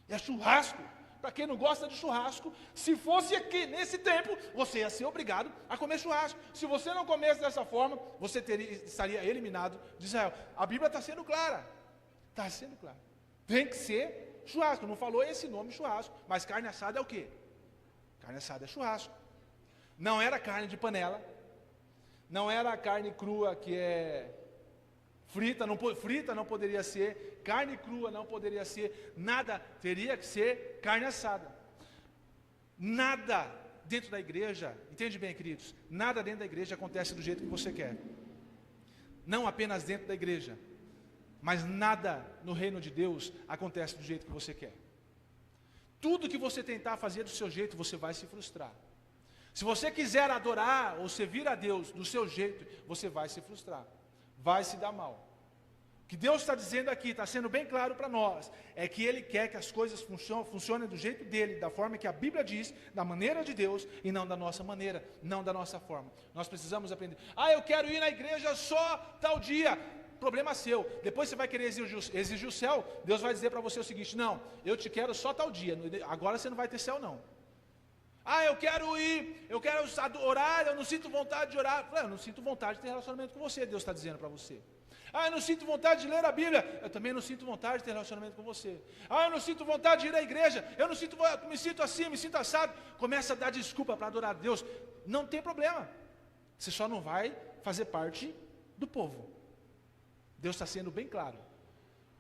É churrasco. Para quem não gosta de churrasco, se fosse aqui nesse tempo, você ia ser obrigado a comer churrasco. Se você não comesse dessa forma, você estaria eliminado de Israel. A Bíblia está sendo clara. Está sendo clara. Tem que ser churrasco. Não falou esse nome churrasco, mas carne assada é o quê? Carne assada é churrasco. Não era carne de panela. Não era a carne crua que é frita não poderia ser, carne crua não poderia ser, nada, teria que ser carne assada. Nada dentro da igreja, entende bem, queridos, nada dentro da igreja acontece do jeito que você quer. Não apenas dentro da igreja, mas nada no reino de Deus acontece do jeito que você quer. Tudo que você tentar fazer do seu jeito, você vai se frustrar. Se você quiser adorar ou servir a Deus do seu jeito, você vai se frustrar, vai se dar mal. O que Deus está dizendo aqui, está sendo bem claro para nós, é que Ele quer que as coisas funcionem do jeito dEle, da forma que a Bíblia diz, da maneira de Deus, e não da nossa maneira, não da nossa forma. Nós precisamos aprender. Eu quero ir na igreja só tal dia. Problema seu. Depois você vai querer exigir o céu, Deus vai dizer para você o seguinte: não, eu te quero só tal dia, agora você não vai ter céu não. Eu quero ir, eu quero orar, eu não sinto vontade de orar. Eu não sinto vontade de ter relacionamento com você, Deus está dizendo para você. Eu não sinto vontade de ler a Bíblia. Eu também não sinto vontade de ter relacionamento com você. Eu não sinto vontade de ir à igreja. Eu me sinto assim, me sinto assado. Começa a dar desculpa para adorar a Deus. Não tem problema. Você só não vai fazer parte do povo. Deus está sendo bem claro.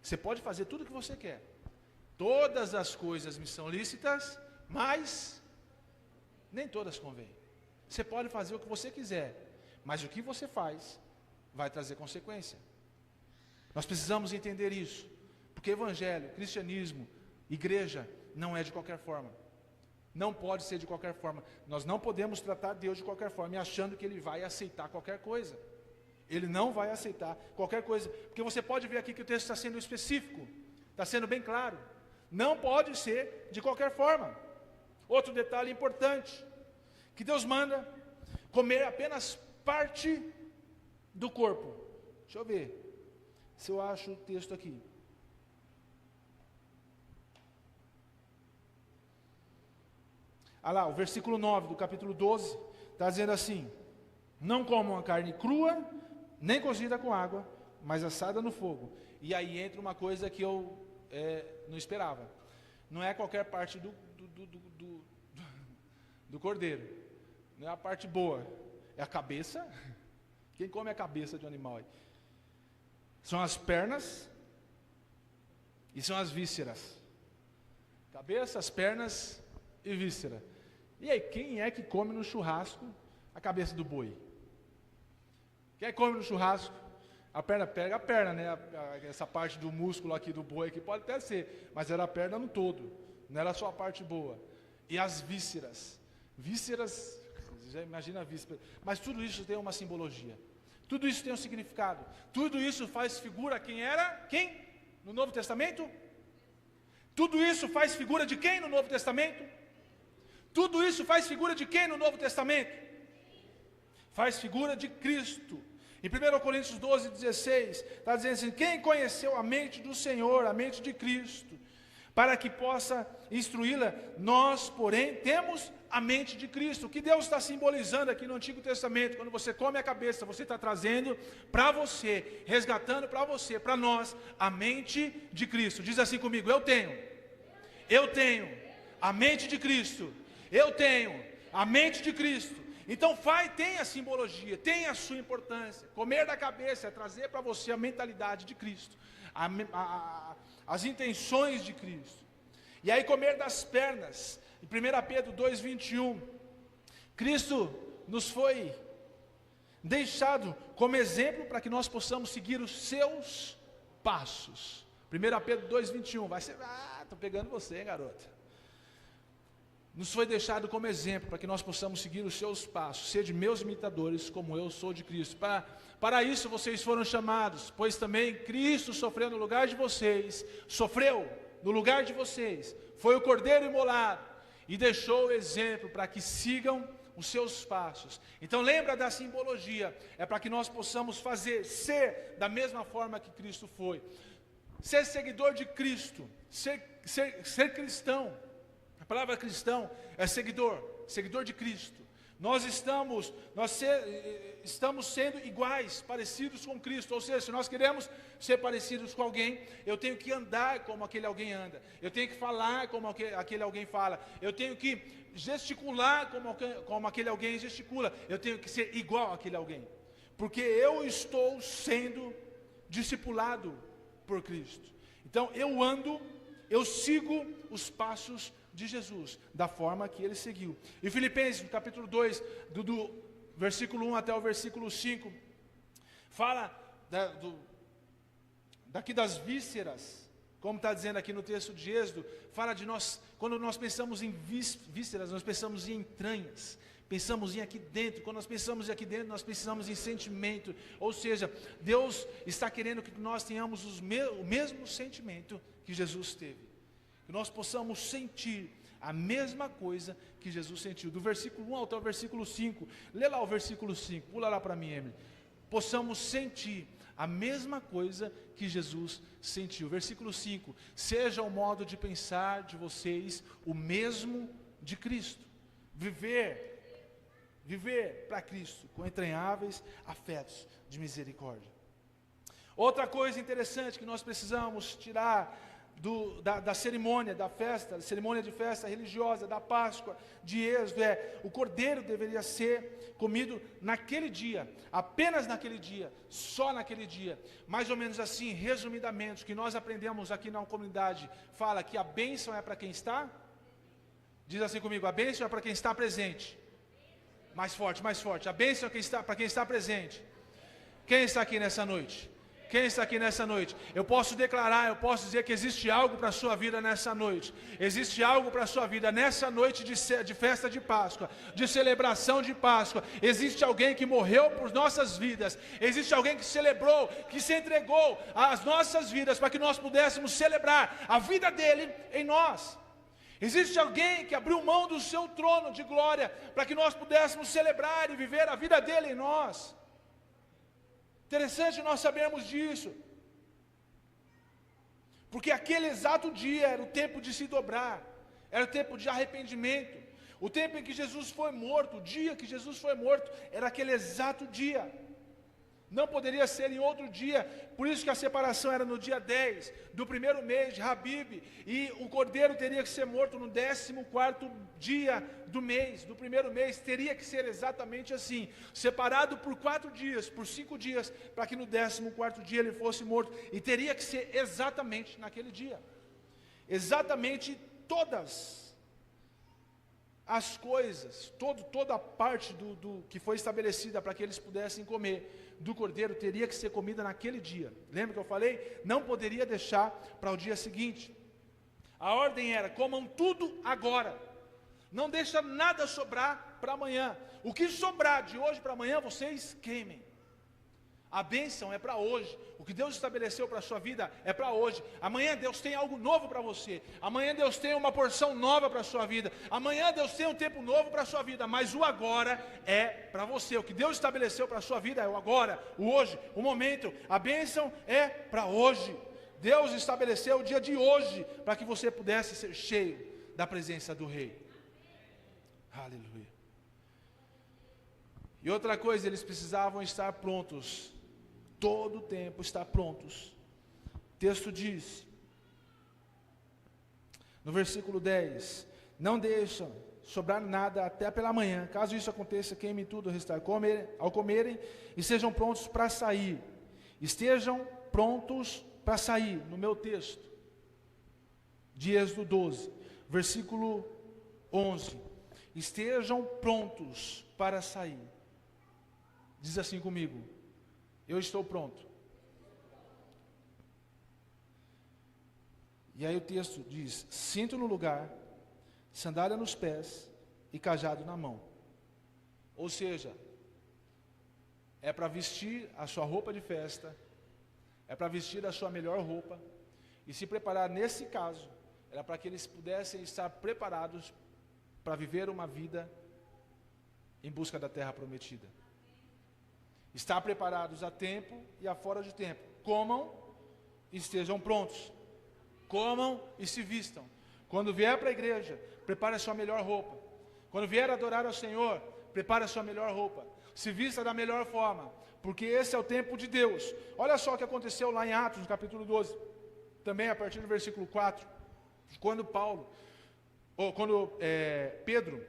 Você pode fazer tudo o que você quer. Todas as coisas me são lícitas, mas nem todas convêm. Você pode fazer o que você quiser, mas o que você faz vai trazer consequência. Nós precisamos entender isso, porque evangelho, cristianismo, igreja, não é de qualquer forma. Não pode ser de qualquer forma. Nós não podemos tratar Deus de qualquer forma, e achando que Ele vai aceitar qualquer coisa. Ele não vai aceitar qualquer coisa, porque você pode ver aqui que o texto está sendo específico, está sendo bem claro. Não pode ser de qualquer forma. Outro detalhe importante, que Deus manda comer apenas parte do corpo. Deixa eu ver se eu acho o texto aqui. O versículo 9 do capítulo 12 está dizendo assim: não comam a carne crua, nem cozida com água, mas assada no fogo. E aí entra uma coisa que eu não esperava. Não é qualquer parte do cordeiro, não é a parte boa, é a cabeça. Quem come a cabeça de um animal aí? São as pernas e são as vísceras. Cabeça, as pernas e víscera. E aí, quem é que come no churrasco a cabeça do boi? Quem é que come no churrasco? A perna pega a perna, né? Essa parte do músculo aqui do boi aqui pode até ser, mas era a perna no todo, não era só a parte boa. E as vísceras. Vísceras, já imagina a víscera. Mas tudo isso tem uma simbologia. Tudo isso tem um significado. Tudo isso faz figura quem era? Quem? no Novo Testamento? Tudo isso faz figura de quem no Novo Testamento? Tudo isso faz figura de quem no Novo Testamento? Faz figura de Cristo. Em 1 Coríntios 12, 16, está dizendo assim: quem conheceu a mente do Senhor, a mente de Cristo, para que possa instruí-la? Nós, porém, temos a mente de Cristo. O que Deus está simbolizando aqui no Antigo Testamento, quando você come a cabeça, você está trazendo para você, resgatando para você, para nós, a mente de Cristo. Diz assim comigo: eu tenho a mente de Cristo. Eu tenho a mente de Cristo. Então tem a simbologia, tem a sua importância. Comer da cabeça é trazer para você a mentalidade de Cristo, as intenções de Cristo. E aí comer das pernas, em 1 Pedro 2,21, Cristo nos foi deixado como exemplo para que nós possamos seguir os seus passos. 1 Pedro 2,21, vai ser, estou pegando você, hein, garota. Nos foi deixado como exemplo para que nós possamos seguir os seus passos. Sede meus imitadores, como eu sou de Cristo. Para isso vocês foram chamados, pois também Cristo sofreu no lugar de vocês, foi o Cordeiro imolado e deixou o exemplo para que sigam os seus passos. Então lembra da simbologia, é para que nós possamos ser da mesma forma que Cristo foi. Ser seguidor de Cristo, ser cristão. A palavra cristão é seguidor de Cristo. Nós estamos sendo iguais, parecidos com Cristo. Ou seja, se nós queremos ser parecidos com alguém, eu tenho que andar como aquele alguém anda. Eu tenho que falar como aquele alguém fala. Eu tenho que gesticular como aquele alguém gesticula. Eu tenho que ser igual àquele alguém. Porque eu estou sendo discipulado por Cristo. Então eu sigo os passos de Jesus, da forma que ele seguiu. E Filipenses, no capítulo 2, do versículo 1 até o versículo 5, fala daqui das vísceras, como está dizendo aqui no texto de Êxodo, fala de nós, quando nós pensamos em vísceras, nós pensamos em entranhas, pensamos em aqui dentro. Quando nós pensamos em aqui dentro, nós pensamos em sentimento. Ou seja, Deus está querendo que nós tenhamos o mesmo sentimento que Jesus teve. Que nós possamos sentir a mesma coisa que Jesus sentiu. Do versículo 1 até o versículo 5. Lê lá o versículo 5. Pula lá para mim, Emily. Possamos sentir a mesma coisa que Jesus sentiu. Versículo 5. Seja o modo de pensar de vocês o mesmo de Cristo. Viver para Cristo, com entranháveis afetos de misericórdia. Outra coisa interessante que nós precisamos tirar da cerimônia da festa, cerimônia de festa religiosa, da Páscoa, de Êxodo, o cordeiro deveria ser comido naquele dia, apenas naquele dia, só naquele dia. Mais ou menos assim, resumidamente, o que nós aprendemos aqui na comunidade, fala que a bênção é para quem está, diz assim comigo, a bênção é para quem está presente. Mais forte, a bênção é para quem está presente. Quem está aqui nessa noite? Quem está aqui nessa noite? Eu posso declarar, eu posso dizer que existe algo para a sua vida nessa noite. Existe algo para a sua vida nessa noite de festa de Páscoa, de celebração de Páscoa. Existe alguém que morreu por nossas vidas. Existe alguém que celebrou, que se entregou às nossas vidas para que nós pudéssemos celebrar a vida dele em nós. Existe alguém que abriu mão do seu trono de glória para que nós pudéssemos celebrar e viver a vida dele em nós. Interessante nós sabermos disso, porque aquele exato dia era o tempo de se dobrar, era o tempo de arrependimento, o tempo em que Jesus foi morto, o dia que Jesus foi morto, era aquele exato dia, não poderia ser em outro dia. Por isso que a separação era no dia 10 do primeiro mês de Habib, e o cordeiro teria que ser morto no 14º dia do mês, do primeiro mês. Teria que ser exatamente assim, separado por 4 dias, por 5 dias, para que no 14º dia ele fosse morto, e teria que ser exatamente naquele dia, exatamente todas as coisas, toda a parte do que foi estabelecida para que eles pudessem comer do cordeiro teria que ser comida naquele dia. Lembra que eu falei? Não poderia deixar para o dia seguinte. A ordem era: comam tudo agora, não deixa nada sobrar para amanhã. O que sobrar de hoje para amanhã, vocês queimem. A bênção é para hoje. O que Deus estabeleceu para a sua vida é para hoje. Amanhã Deus tem algo novo para você. Amanhã Deus tem uma porção nova para a sua vida. Amanhã Deus tem um tempo novo para a sua vida. Mas o agora é para você. O que Deus estabeleceu para a sua vida é o agora, o hoje, o momento. A bênção é para hoje. Deus estabeleceu o dia de hoje para que você pudesse ser cheio da presença do Rei. Aleluia. E outra coisa, eles precisavam estar prontos. Todo o tempo estar prontos. O texto diz, no versículo 10, não deixam sobrar nada até pela manhã. Caso isso aconteça, queimem tudo, restar ao comerem, e sejam prontos para sair. Estejam prontos para sair, no meu texto, de Êxodo 12, versículo 11. Estejam prontos para sair. Diz assim comigo, eu estou pronto. E aí o texto diz, cinto no lugar, sandália nos pés e cajado na mão. Ou seja, é para vestir a sua roupa de festa, é para vestir a sua melhor roupa, e se preparar nesse caso, era para que eles pudessem estar preparados para viver uma vida em busca da terra prometida. Estar preparados a tempo e a fora de tempo. Comam e estejam prontos. Comam e se vistam. Quando vier para a igreja, prepare a sua melhor roupa. Quando vier adorar ao Senhor, prepare a sua melhor roupa. Se vista da melhor forma, porque esse é o tempo de Deus. Olha só o que aconteceu lá em Atos, no capítulo 12. Também a partir do versículo 4. Quando Pedro,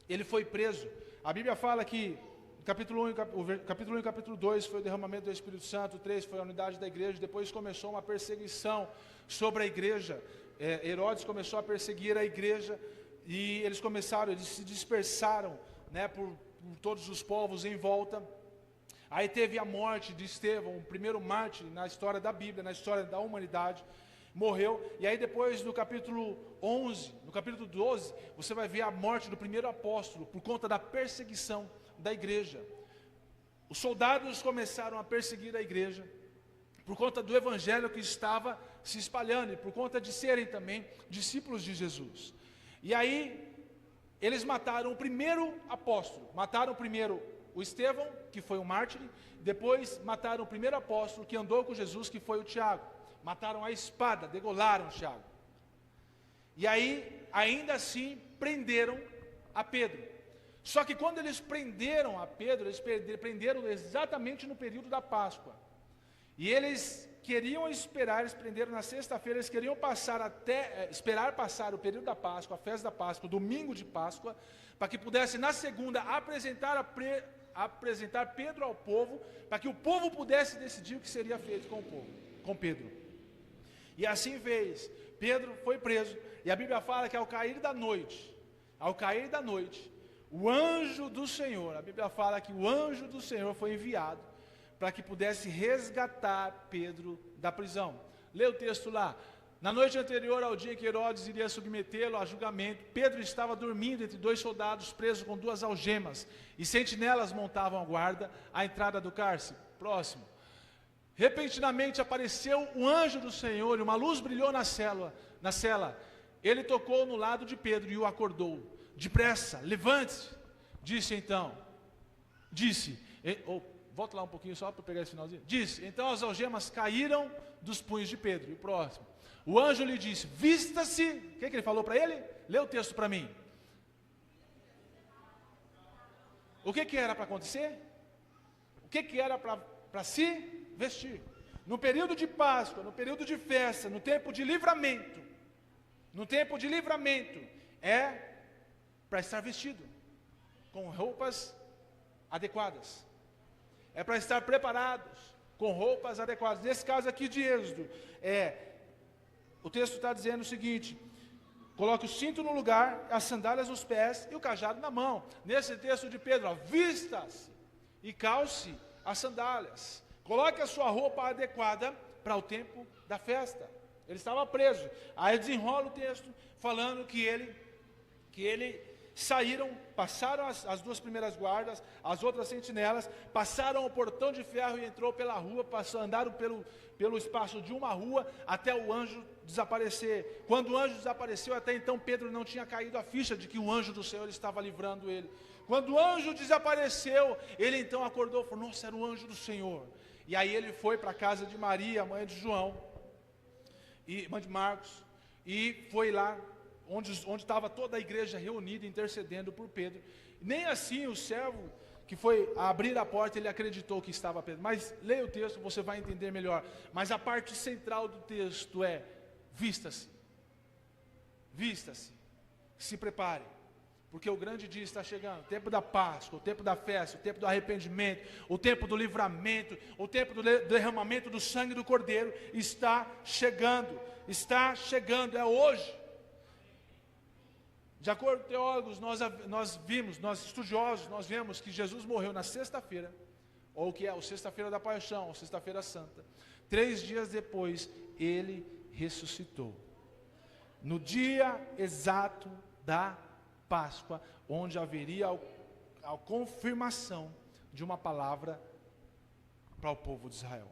ele foi preso. A Bíblia fala que capítulo 1 e capítulo 2 foi o derramamento do Espírito Santo, 3 foi a unidade da igreja, depois começou uma perseguição sobre a igreja. Herodes começou a perseguir a igreja e eles se dispersaram, né, por todos os povos em volta. Aí teve a morte de Estevão, o primeiro mártir na história da Bíblia, na história da humanidade, morreu. E aí depois no capítulo 11, no capítulo 12, você vai ver a morte do primeiro apóstolo por conta da perseguição da igreja. Os soldados começaram a perseguir a igreja por conta do evangelho que estava se espalhando e por conta de serem também discípulos de Jesus. E aí eles mataram o primeiro apóstolo, mataram primeiro o Estevão, que foi um mártir, depois mataram o primeiro apóstolo que andou com Jesus, que foi o Tiago. Mataram a espada, degolaram Tiago. E aí, ainda assim, prenderam a Pedro. Só que quando eles prenderam a Pedro, eles prenderam exatamente no período da Páscoa. E eles queriam esperar, eles prenderam na sexta-feira, eles queriam esperar passar o período da Páscoa, a festa da Páscoa, o domingo de Páscoa, para que pudesse na segunda apresentar Pedro ao povo, para que o povo pudesse decidir o que seria feito com o povo, com Pedro. E assim fez. Pedro foi preso, e a Bíblia fala que ao cair da noite, o anjo do Senhor, a Bíblia fala que o anjo do Senhor foi enviado para que pudesse resgatar Pedro da prisão. Lê o texto lá. Na noite anterior ao dia que Herodes iria submetê-lo a julgamento, Pedro estava dormindo entre dois soldados presos com 2 algemas, e sentinelas montavam a guarda à entrada do cárcere. Próximo. Repentinamente apareceu um anjo do Senhor, e uma luz brilhou na cela. Ele tocou no lado de Pedro e o acordou. Depressa, levante-se, volta lá um pouquinho só para pegar esse finalzinho. Disse, então as algemas caíram dos punhos de Pedro. E o próximo, o anjo lhe disse, vista-se, o que ele falou para ele? Lê o texto para mim. O que era para acontecer? O que era para se vestir? No período de Páscoa, no período de festa, no tempo de livramento, é para estar vestido, com roupas adequadas. É para estar preparados, com roupas adequadas. Nesse caso aqui de Êxodo, o texto está dizendo o seguinte, coloque o cinto no lugar, as sandálias nos pés e o cajado na mão. Nesse texto de Pedro, vista-se e calce as sandálias. Coloque a sua roupa adequada para o tempo da festa. Ele estava preso. Aí desenrola o texto falando que ele saíram, passaram as duas primeiras guardas, as outras sentinelas, passaram o portão de ferro e entrou pela rua, andaram pelo espaço de uma rua até o anjo desaparecer. Quando o anjo desapareceu, até então Pedro não tinha caído a ficha de que o anjo do Senhor estava livrando ele. Quando o anjo desapareceu, ele então acordou e falou: nossa, era o anjo do Senhor. E aí ele foi para a casa de Maria, mãe de João, e mãe de Marcos, e foi lá onde estava toda a igreja reunida, intercedendo por Pedro. Nem assim o servo que foi abrir a porta, ele acreditou que estava Pedro. Mas leia o texto, você vai entender melhor. Mas a parte central do texto é: vista-se, vista-se, se prepare, porque o grande dia está chegando, o tempo da Páscoa, o tempo da festa, o tempo do arrependimento, o tempo do livramento, o tempo do derramamento do sangue do Cordeiro está chegando, é hoje. De acordo com teólogos, nós estudiosos, nós vemos que Jesus morreu na sexta-feira, ou que é a sexta-feira da paixão, ou sexta-feira santa. 3 dias depois, ele ressuscitou. No dia exato da Páscoa, onde haveria a confirmação de uma palavra para o povo de Israel.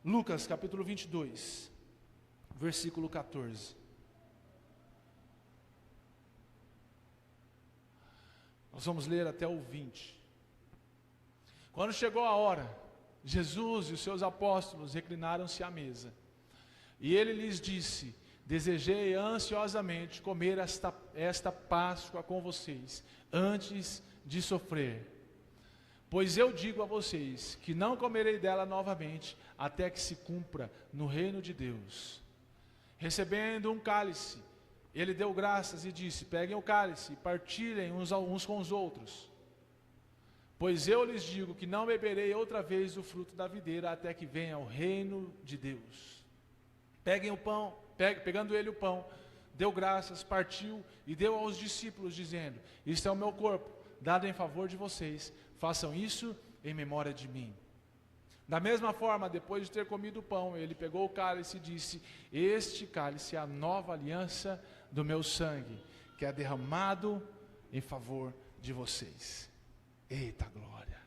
Lucas capítulo 22, versículo 14. Nós vamos ler até o 20. Quando chegou a hora, Jesus e os seus apóstolos reclinaram-se à mesa. E ele lhes disse: desejei ansiosamente comer esta Páscoa com vocês, antes de sofrer. Pois eu digo a vocês, que não comerei dela novamente, até que se cumpra no reino de Deus. Recebendo um cálice, ele deu graças e disse: peguem o cálice e partilhem uns com os outros. Pois eu lhes digo que não beberei outra vez do fruto da videira, até que venha o reino de Deus. Peguem o pão, pegando ele o pão, deu graças, partiu e deu aos discípulos, dizendo: isto é o meu corpo, dado em favor de vocês, façam isso em memória de mim. Da mesma forma, depois de ter comido o pão, ele pegou o cálice e disse: este cálice é a nova aliança do meu sangue, que é derramado em favor de vocês. Eita glória!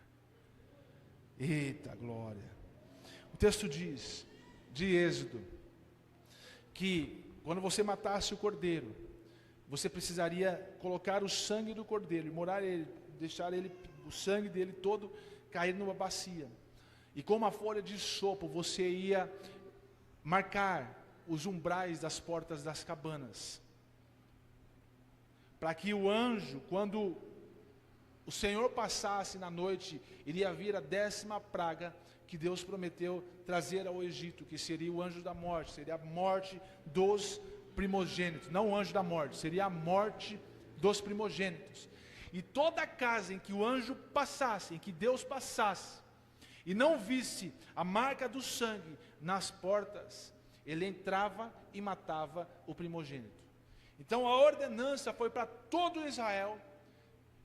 Eita glória! O texto diz, de Êxodo, que quando você matasse o cordeiro, você precisaria colocar o sangue do cordeiro, deixar o sangue dele todo cair numa bacia. E com uma folha de sopo você ia marcar os umbrais das portas das cabanas, para que o anjo, quando o Senhor passasse na noite, iria vir a 10ª praga que Deus prometeu trazer ao Egito, que seria o anjo da morte, seria a morte dos primogênitos. Não o anjo da morte, seria a morte dos primogênitos. E toda casa em que o anjo passasse, em que Deus passasse, e não visse a marca do sangue nas portas, ele entrava e matava o primogênito. Então a ordenança foi para todo Israel,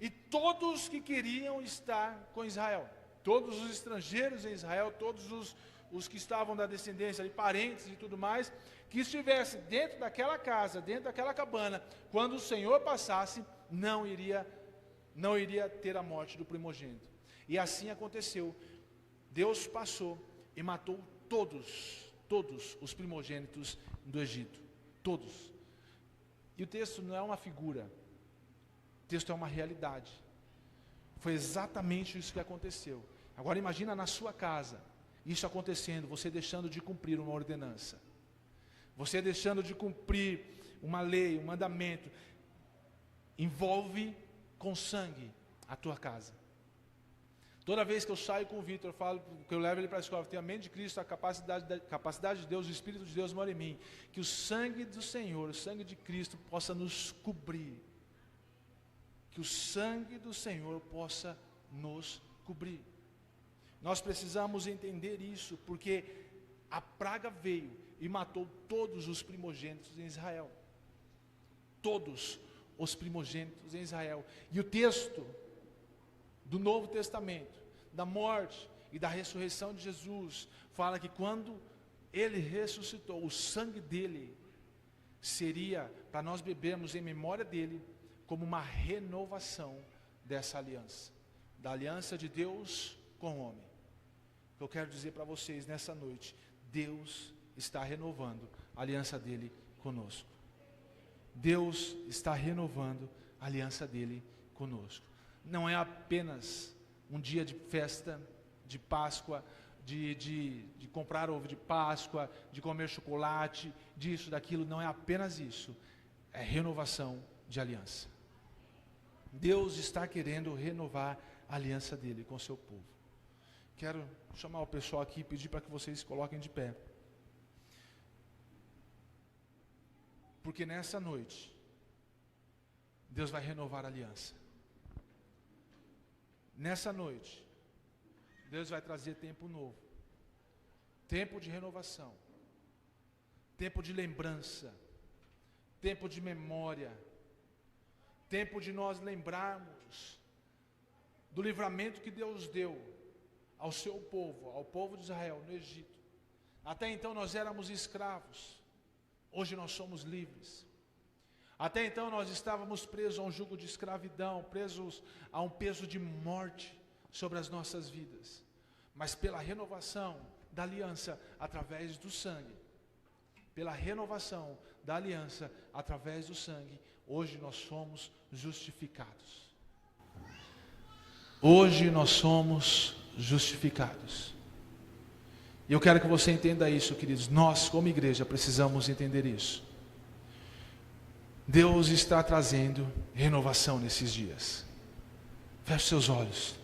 e todos que queriam estar com Israel, todos os estrangeiros em Israel, todos os que estavam da descendência de parentes e tudo mais, que estivesse dentro daquela casa, dentro daquela cabana, quando o Senhor passasse, não iria ter a morte do primogênito. E assim aconteceu. Deus passou e matou todos os primogênitos do Egito, todos. E o texto não é uma figura, o texto é uma realidade. Foi exatamente isso que aconteceu. Agora imagina na sua casa, isso acontecendo, você deixando de cumprir uma ordenança, você deixando de cumprir uma lei, um mandamento. Envolve com sangue a tua casa. Toda vez que eu saio com o Vitor, eu falo que eu levo ele para a escola, tenho a mente de Cristo, a capacidade de Deus, o Espírito de Deus mora em mim. Que o sangue do Senhor, o sangue de Cristo possa nos cobrir. Que o sangue do Senhor possa nos cobrir. Nós precisamos entender isso, porque a praga veio e matou todos os primogênitos em Israel. Todos os primogênitos em Israel. E o texto do Novo Testamento, da morte e da ressurreição de Jesus, fala que quando ele ressuscitou, o sangue dele seria para nós bebermos em memória dele, como uma renovação dessa aliança, da aliança de Deus com o homem. Eu quero dizer para vocês nessa noite, Deus está renovando a aliança dele conosco. Deus está renovando a aliança dele conosco. Não é apenas um dia de festa, de Páscoa, de comprar ovo de Páscoa, de comer chocolate, disso, daquilo. Não é apenas isso. É renovação de aliança. Deus está querendo renovar a aliança dele com o seu povo. Quero chamar o pessoal aqui e pedir para que vocês se coloquem de pé. Porque nessa noite, Deus vai renovar a aliança. Nessa noite, Deus vai trazer tempo novo. Tempo de renovação. Tempo de lembrança. Tempo de memória. Tempo de nós lembrarmos do livramento que Deus deu ao seu povo, ao povo de Israel no Egito. Até então nós éramos escravos. Hoje nós somos livres. Até então nós estávamos presos a um jugo de escravidão, presos a um peso de morte sobre as nossas vidas. Mas pela renovação da aliança através do sangue, pela renovação da aliança através do sangue, hoje nós somos justificados. Hoje nós somos justificados. E eu quero que você entenda isso, queridos. Nós, como igreja, precisamos entender isso. Deus está trazendo renovação nesses dias. Feche seus olhos.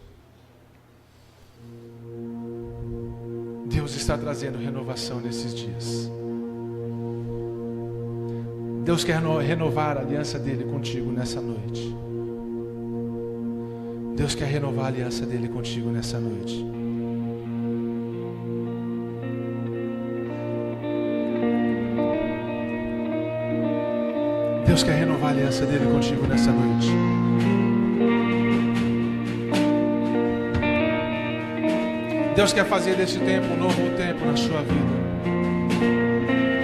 Deus está trazendo renovação nesses dias. Deus quer renovar a aliança dele contigo nessa noite. Deus quer renovar a aliança dele contigo nessa noite. Deus quer renovar a aliança dele contigo nessa noite. Deus quer fazer desse tempo um novo tempo na sua vida.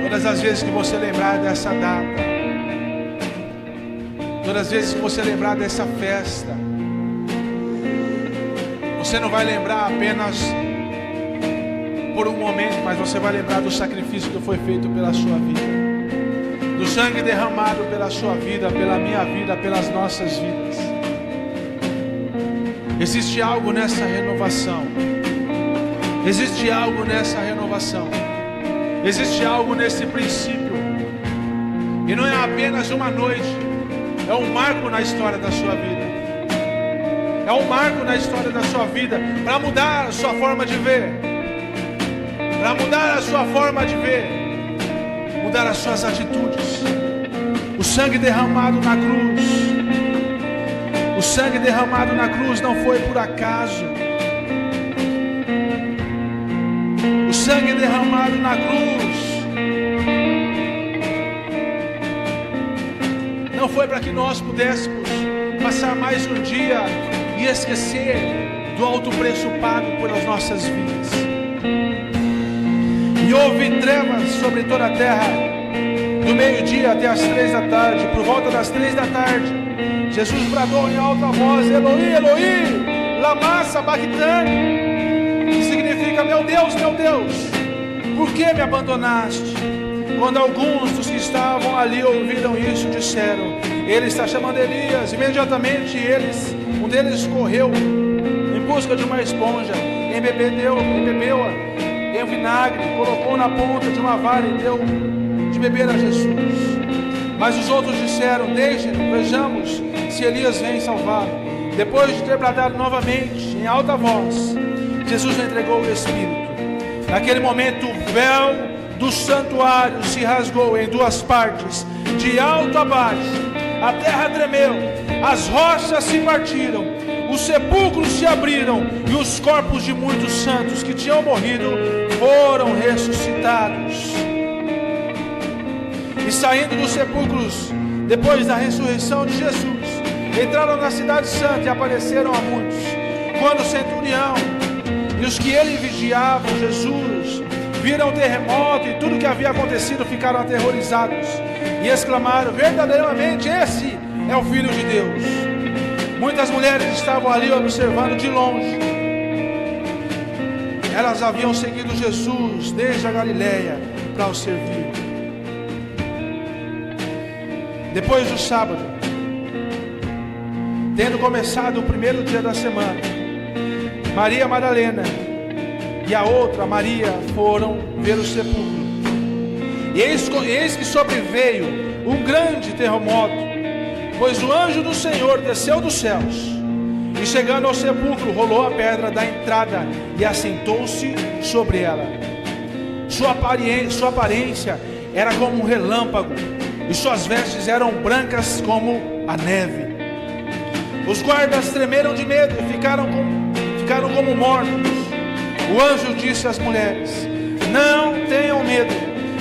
Todas as vezes que você lembrar dessa data, todas as vezes que você lembrar dessa festa, você não vai lembrar apenas por um momento, mas você vai lembrar do sacrifício que foi feito pela sua vida, do sangue derramado pela sua vida, pela minha vida, pelas nossas vidas. Existe algo nessa renovação. Existe algo nessa renovação. Existe algo nesse princípio. E não é apenas uma noite, é um marco na história da sua vida. É um marco na história da sua vida, para mudar a sua forma de ver, para mudar a sua forma de ver, mudar as suas atitudes. O sangue derramado na cruz, o sangue derramado na cruz não foi por acaso. O sangue derramado na cruz não foi para que nós pudéssemos passar mais um dia e esquecer do alto preço pago pelas nossas vidas. E houve trevas sobre toda a terra, do meio-dia até as 3 da tarde. Por volta das 3 da tarde, Jesus bradou em alta voz: Eloi, Eloi, lama sabachthani, que significa: meu Deus, por que me abandonaste? Quando alguns dos que estavam ali ouviram isso, disseram: ele está chamando Elias. Imediatamente um deles correu em busca de uma esponja, embebeu-a em vinagre, colocou na ponta de uma vara e deu de beber a Jesus. Mas os outros disseram: deixem-no, vejamos se Elias vem salvá-lo. Depois de ter bradado novamente em alta voz, Jesus entregou o Espírito. Naquele momento o véu do santuário se rasgou em 2 partes, de alto a baixo. A terra tremeu, as rochas se partiram, os sepulcros se abriram e os corpos de muitos santos que tinham morrido foram ressuscitados. E saindo dos sepulcros, depois da ressurreição de Jesus, entraram na cidade santa e apareceram a muitos. Quando o centurião e os que ele vigiavam Jesus viram o terremoto e tudo o que havia acontecido, ficaram aterrorizados e exclamaram: verdadeiramente esse é o Filho de Deus. Muitas mulheres estavam ali observando de longe. Elas haviam seguido Jesus desde a Galileia para o servir. Depois do sábado, tendo começado o primeiro dia da semana, Maria Madalena e a outra Maria foram ver o sepulcro. E eis que sobreveio um grande terremoto, pois o anjo do Senhor desceu dos céus, e chegando ao sepulcro, rolou a pedra da entrada e assentou-se sobre ela. Sua aparência era como um relâmpago, e suas vestes eram brancas como a neve. Os guardas tremeram de medo e ficaram como mortos. O anjo disse às mulheres: não tenham medo,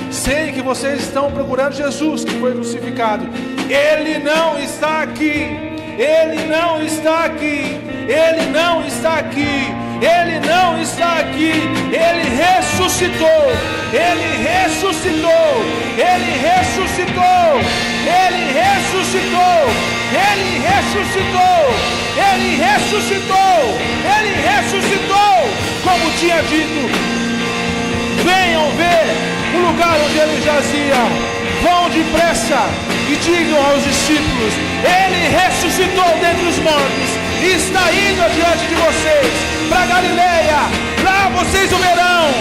sei que vocês estão procurando Jesus, que foi crucificado. Ele não está aqui, Ele não está aqui, Ele não está aqui, Ele não está aqui. Ele ressuscitou, Ele ressuscitou, Ele ressuscitou, Ele ressuscitou, Ele ressuscitou, Ele ressuscitou, Ele ressuscitou. Como tinha dito, venham ver o lugar onde Ele jazia. Vão depressa e digam aos discípulos: Ele ressuscitou dentre os mortos e está indo adiante de vocês para Galileia. Lá vocês o verão,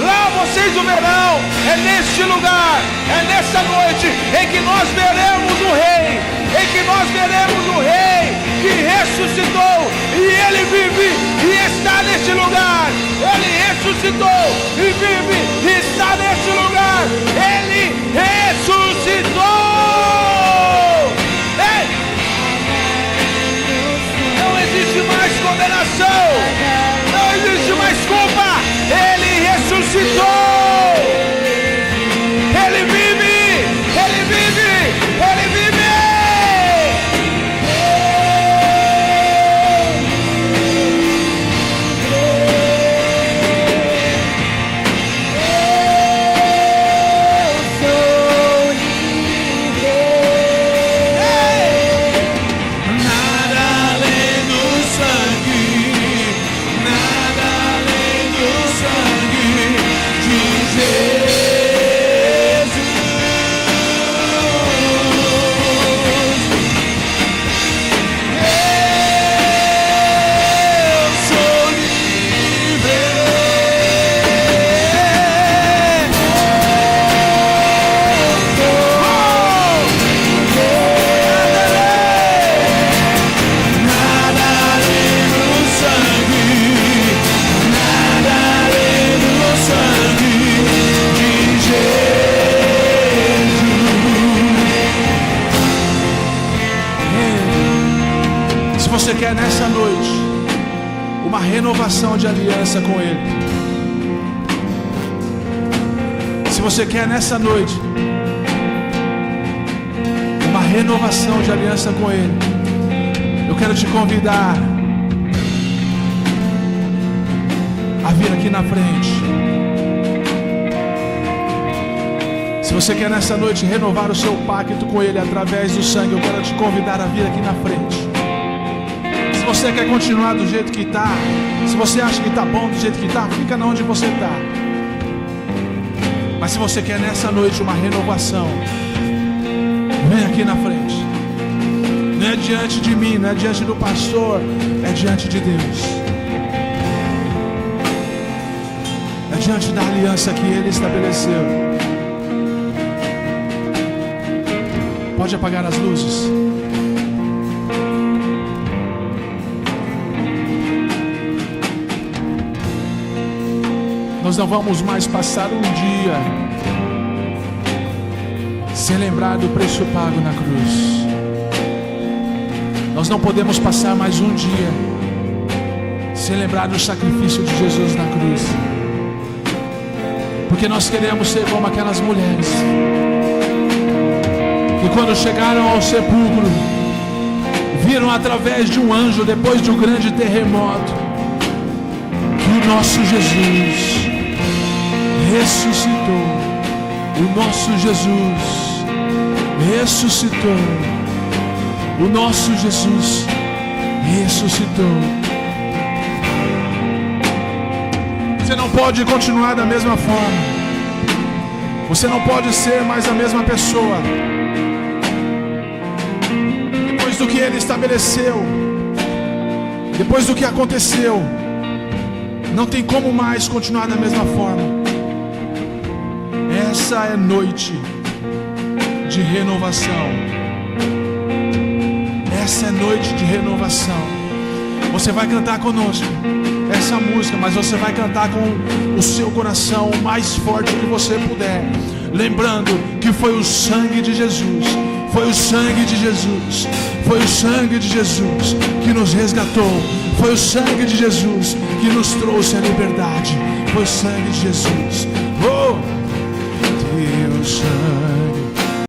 lá vocês o verão. É neste lugar, é nessa noite em que nós veremos o Rei, em que nós veremos o Rei que ressuscitou, e Ele vive e está neste lugar. Ele ressuscitou e vive e está neste lugar. Ele ressuscitou. Ei! Não existe mais condenação, não existe mais culpa. Ele ressuscitou. Ele vive, Ele vive, Ele vive. Você quer nessa noite uma renovação de aliança com Ele? Se você quer nessa noite uma renovação de aliança com Ele, eu quero te convidar a vir aqui na frente. Se você quer nessa noite renovar o seu pacto com Ele através do sangue, eu quero te convidar a vir aqui na frente. Se você quer continuar do jeito que está, se você acha que está bom do jeito que está, fica onde você está. Mas se você quer nessa noite uma renovação, vem aqui na frente. Não é diante de mim, não é diante do pastor, é diante de Deus. É diante da aliança que Ele estabeleceu. Pode apagar as luzes. Nós não vamos mais passar um dia sem lembrar do preço pago na cruz. Nós não podemos passar mais um dia sem lembrar do sacrifício de Jesus na cruz. Porque nós queremos ser como aquelas mulheres que quando chegaram ao sepulcro, viram através de um anjo, depois de um grande terremoto, que o nosso Jesus ressuscitou. O nosso Jesus ressuscitou. O nosso Jesus ressuscitou. Você não pode continuar da mesma forma. Você não pode ser mais a mesma pessoa. Depois do que Ele estabeleceu, depois do que aconteceu, não tem como mais continuar da mesma forma. Essa é noite de renovação. Essa é noite de renovação. Você vai cantar conosco essa música, mas você vai cantar com o seu coração o mais forte que você puder, lembrando que foi o sangue de Jesus, foi o sangue de Jesus, foi o sangue de Jesus que nos resgatou, foi o sangue de Jesus que nos trouxe a liberdade, foi o sangue de Jesus. Oh, teu sangue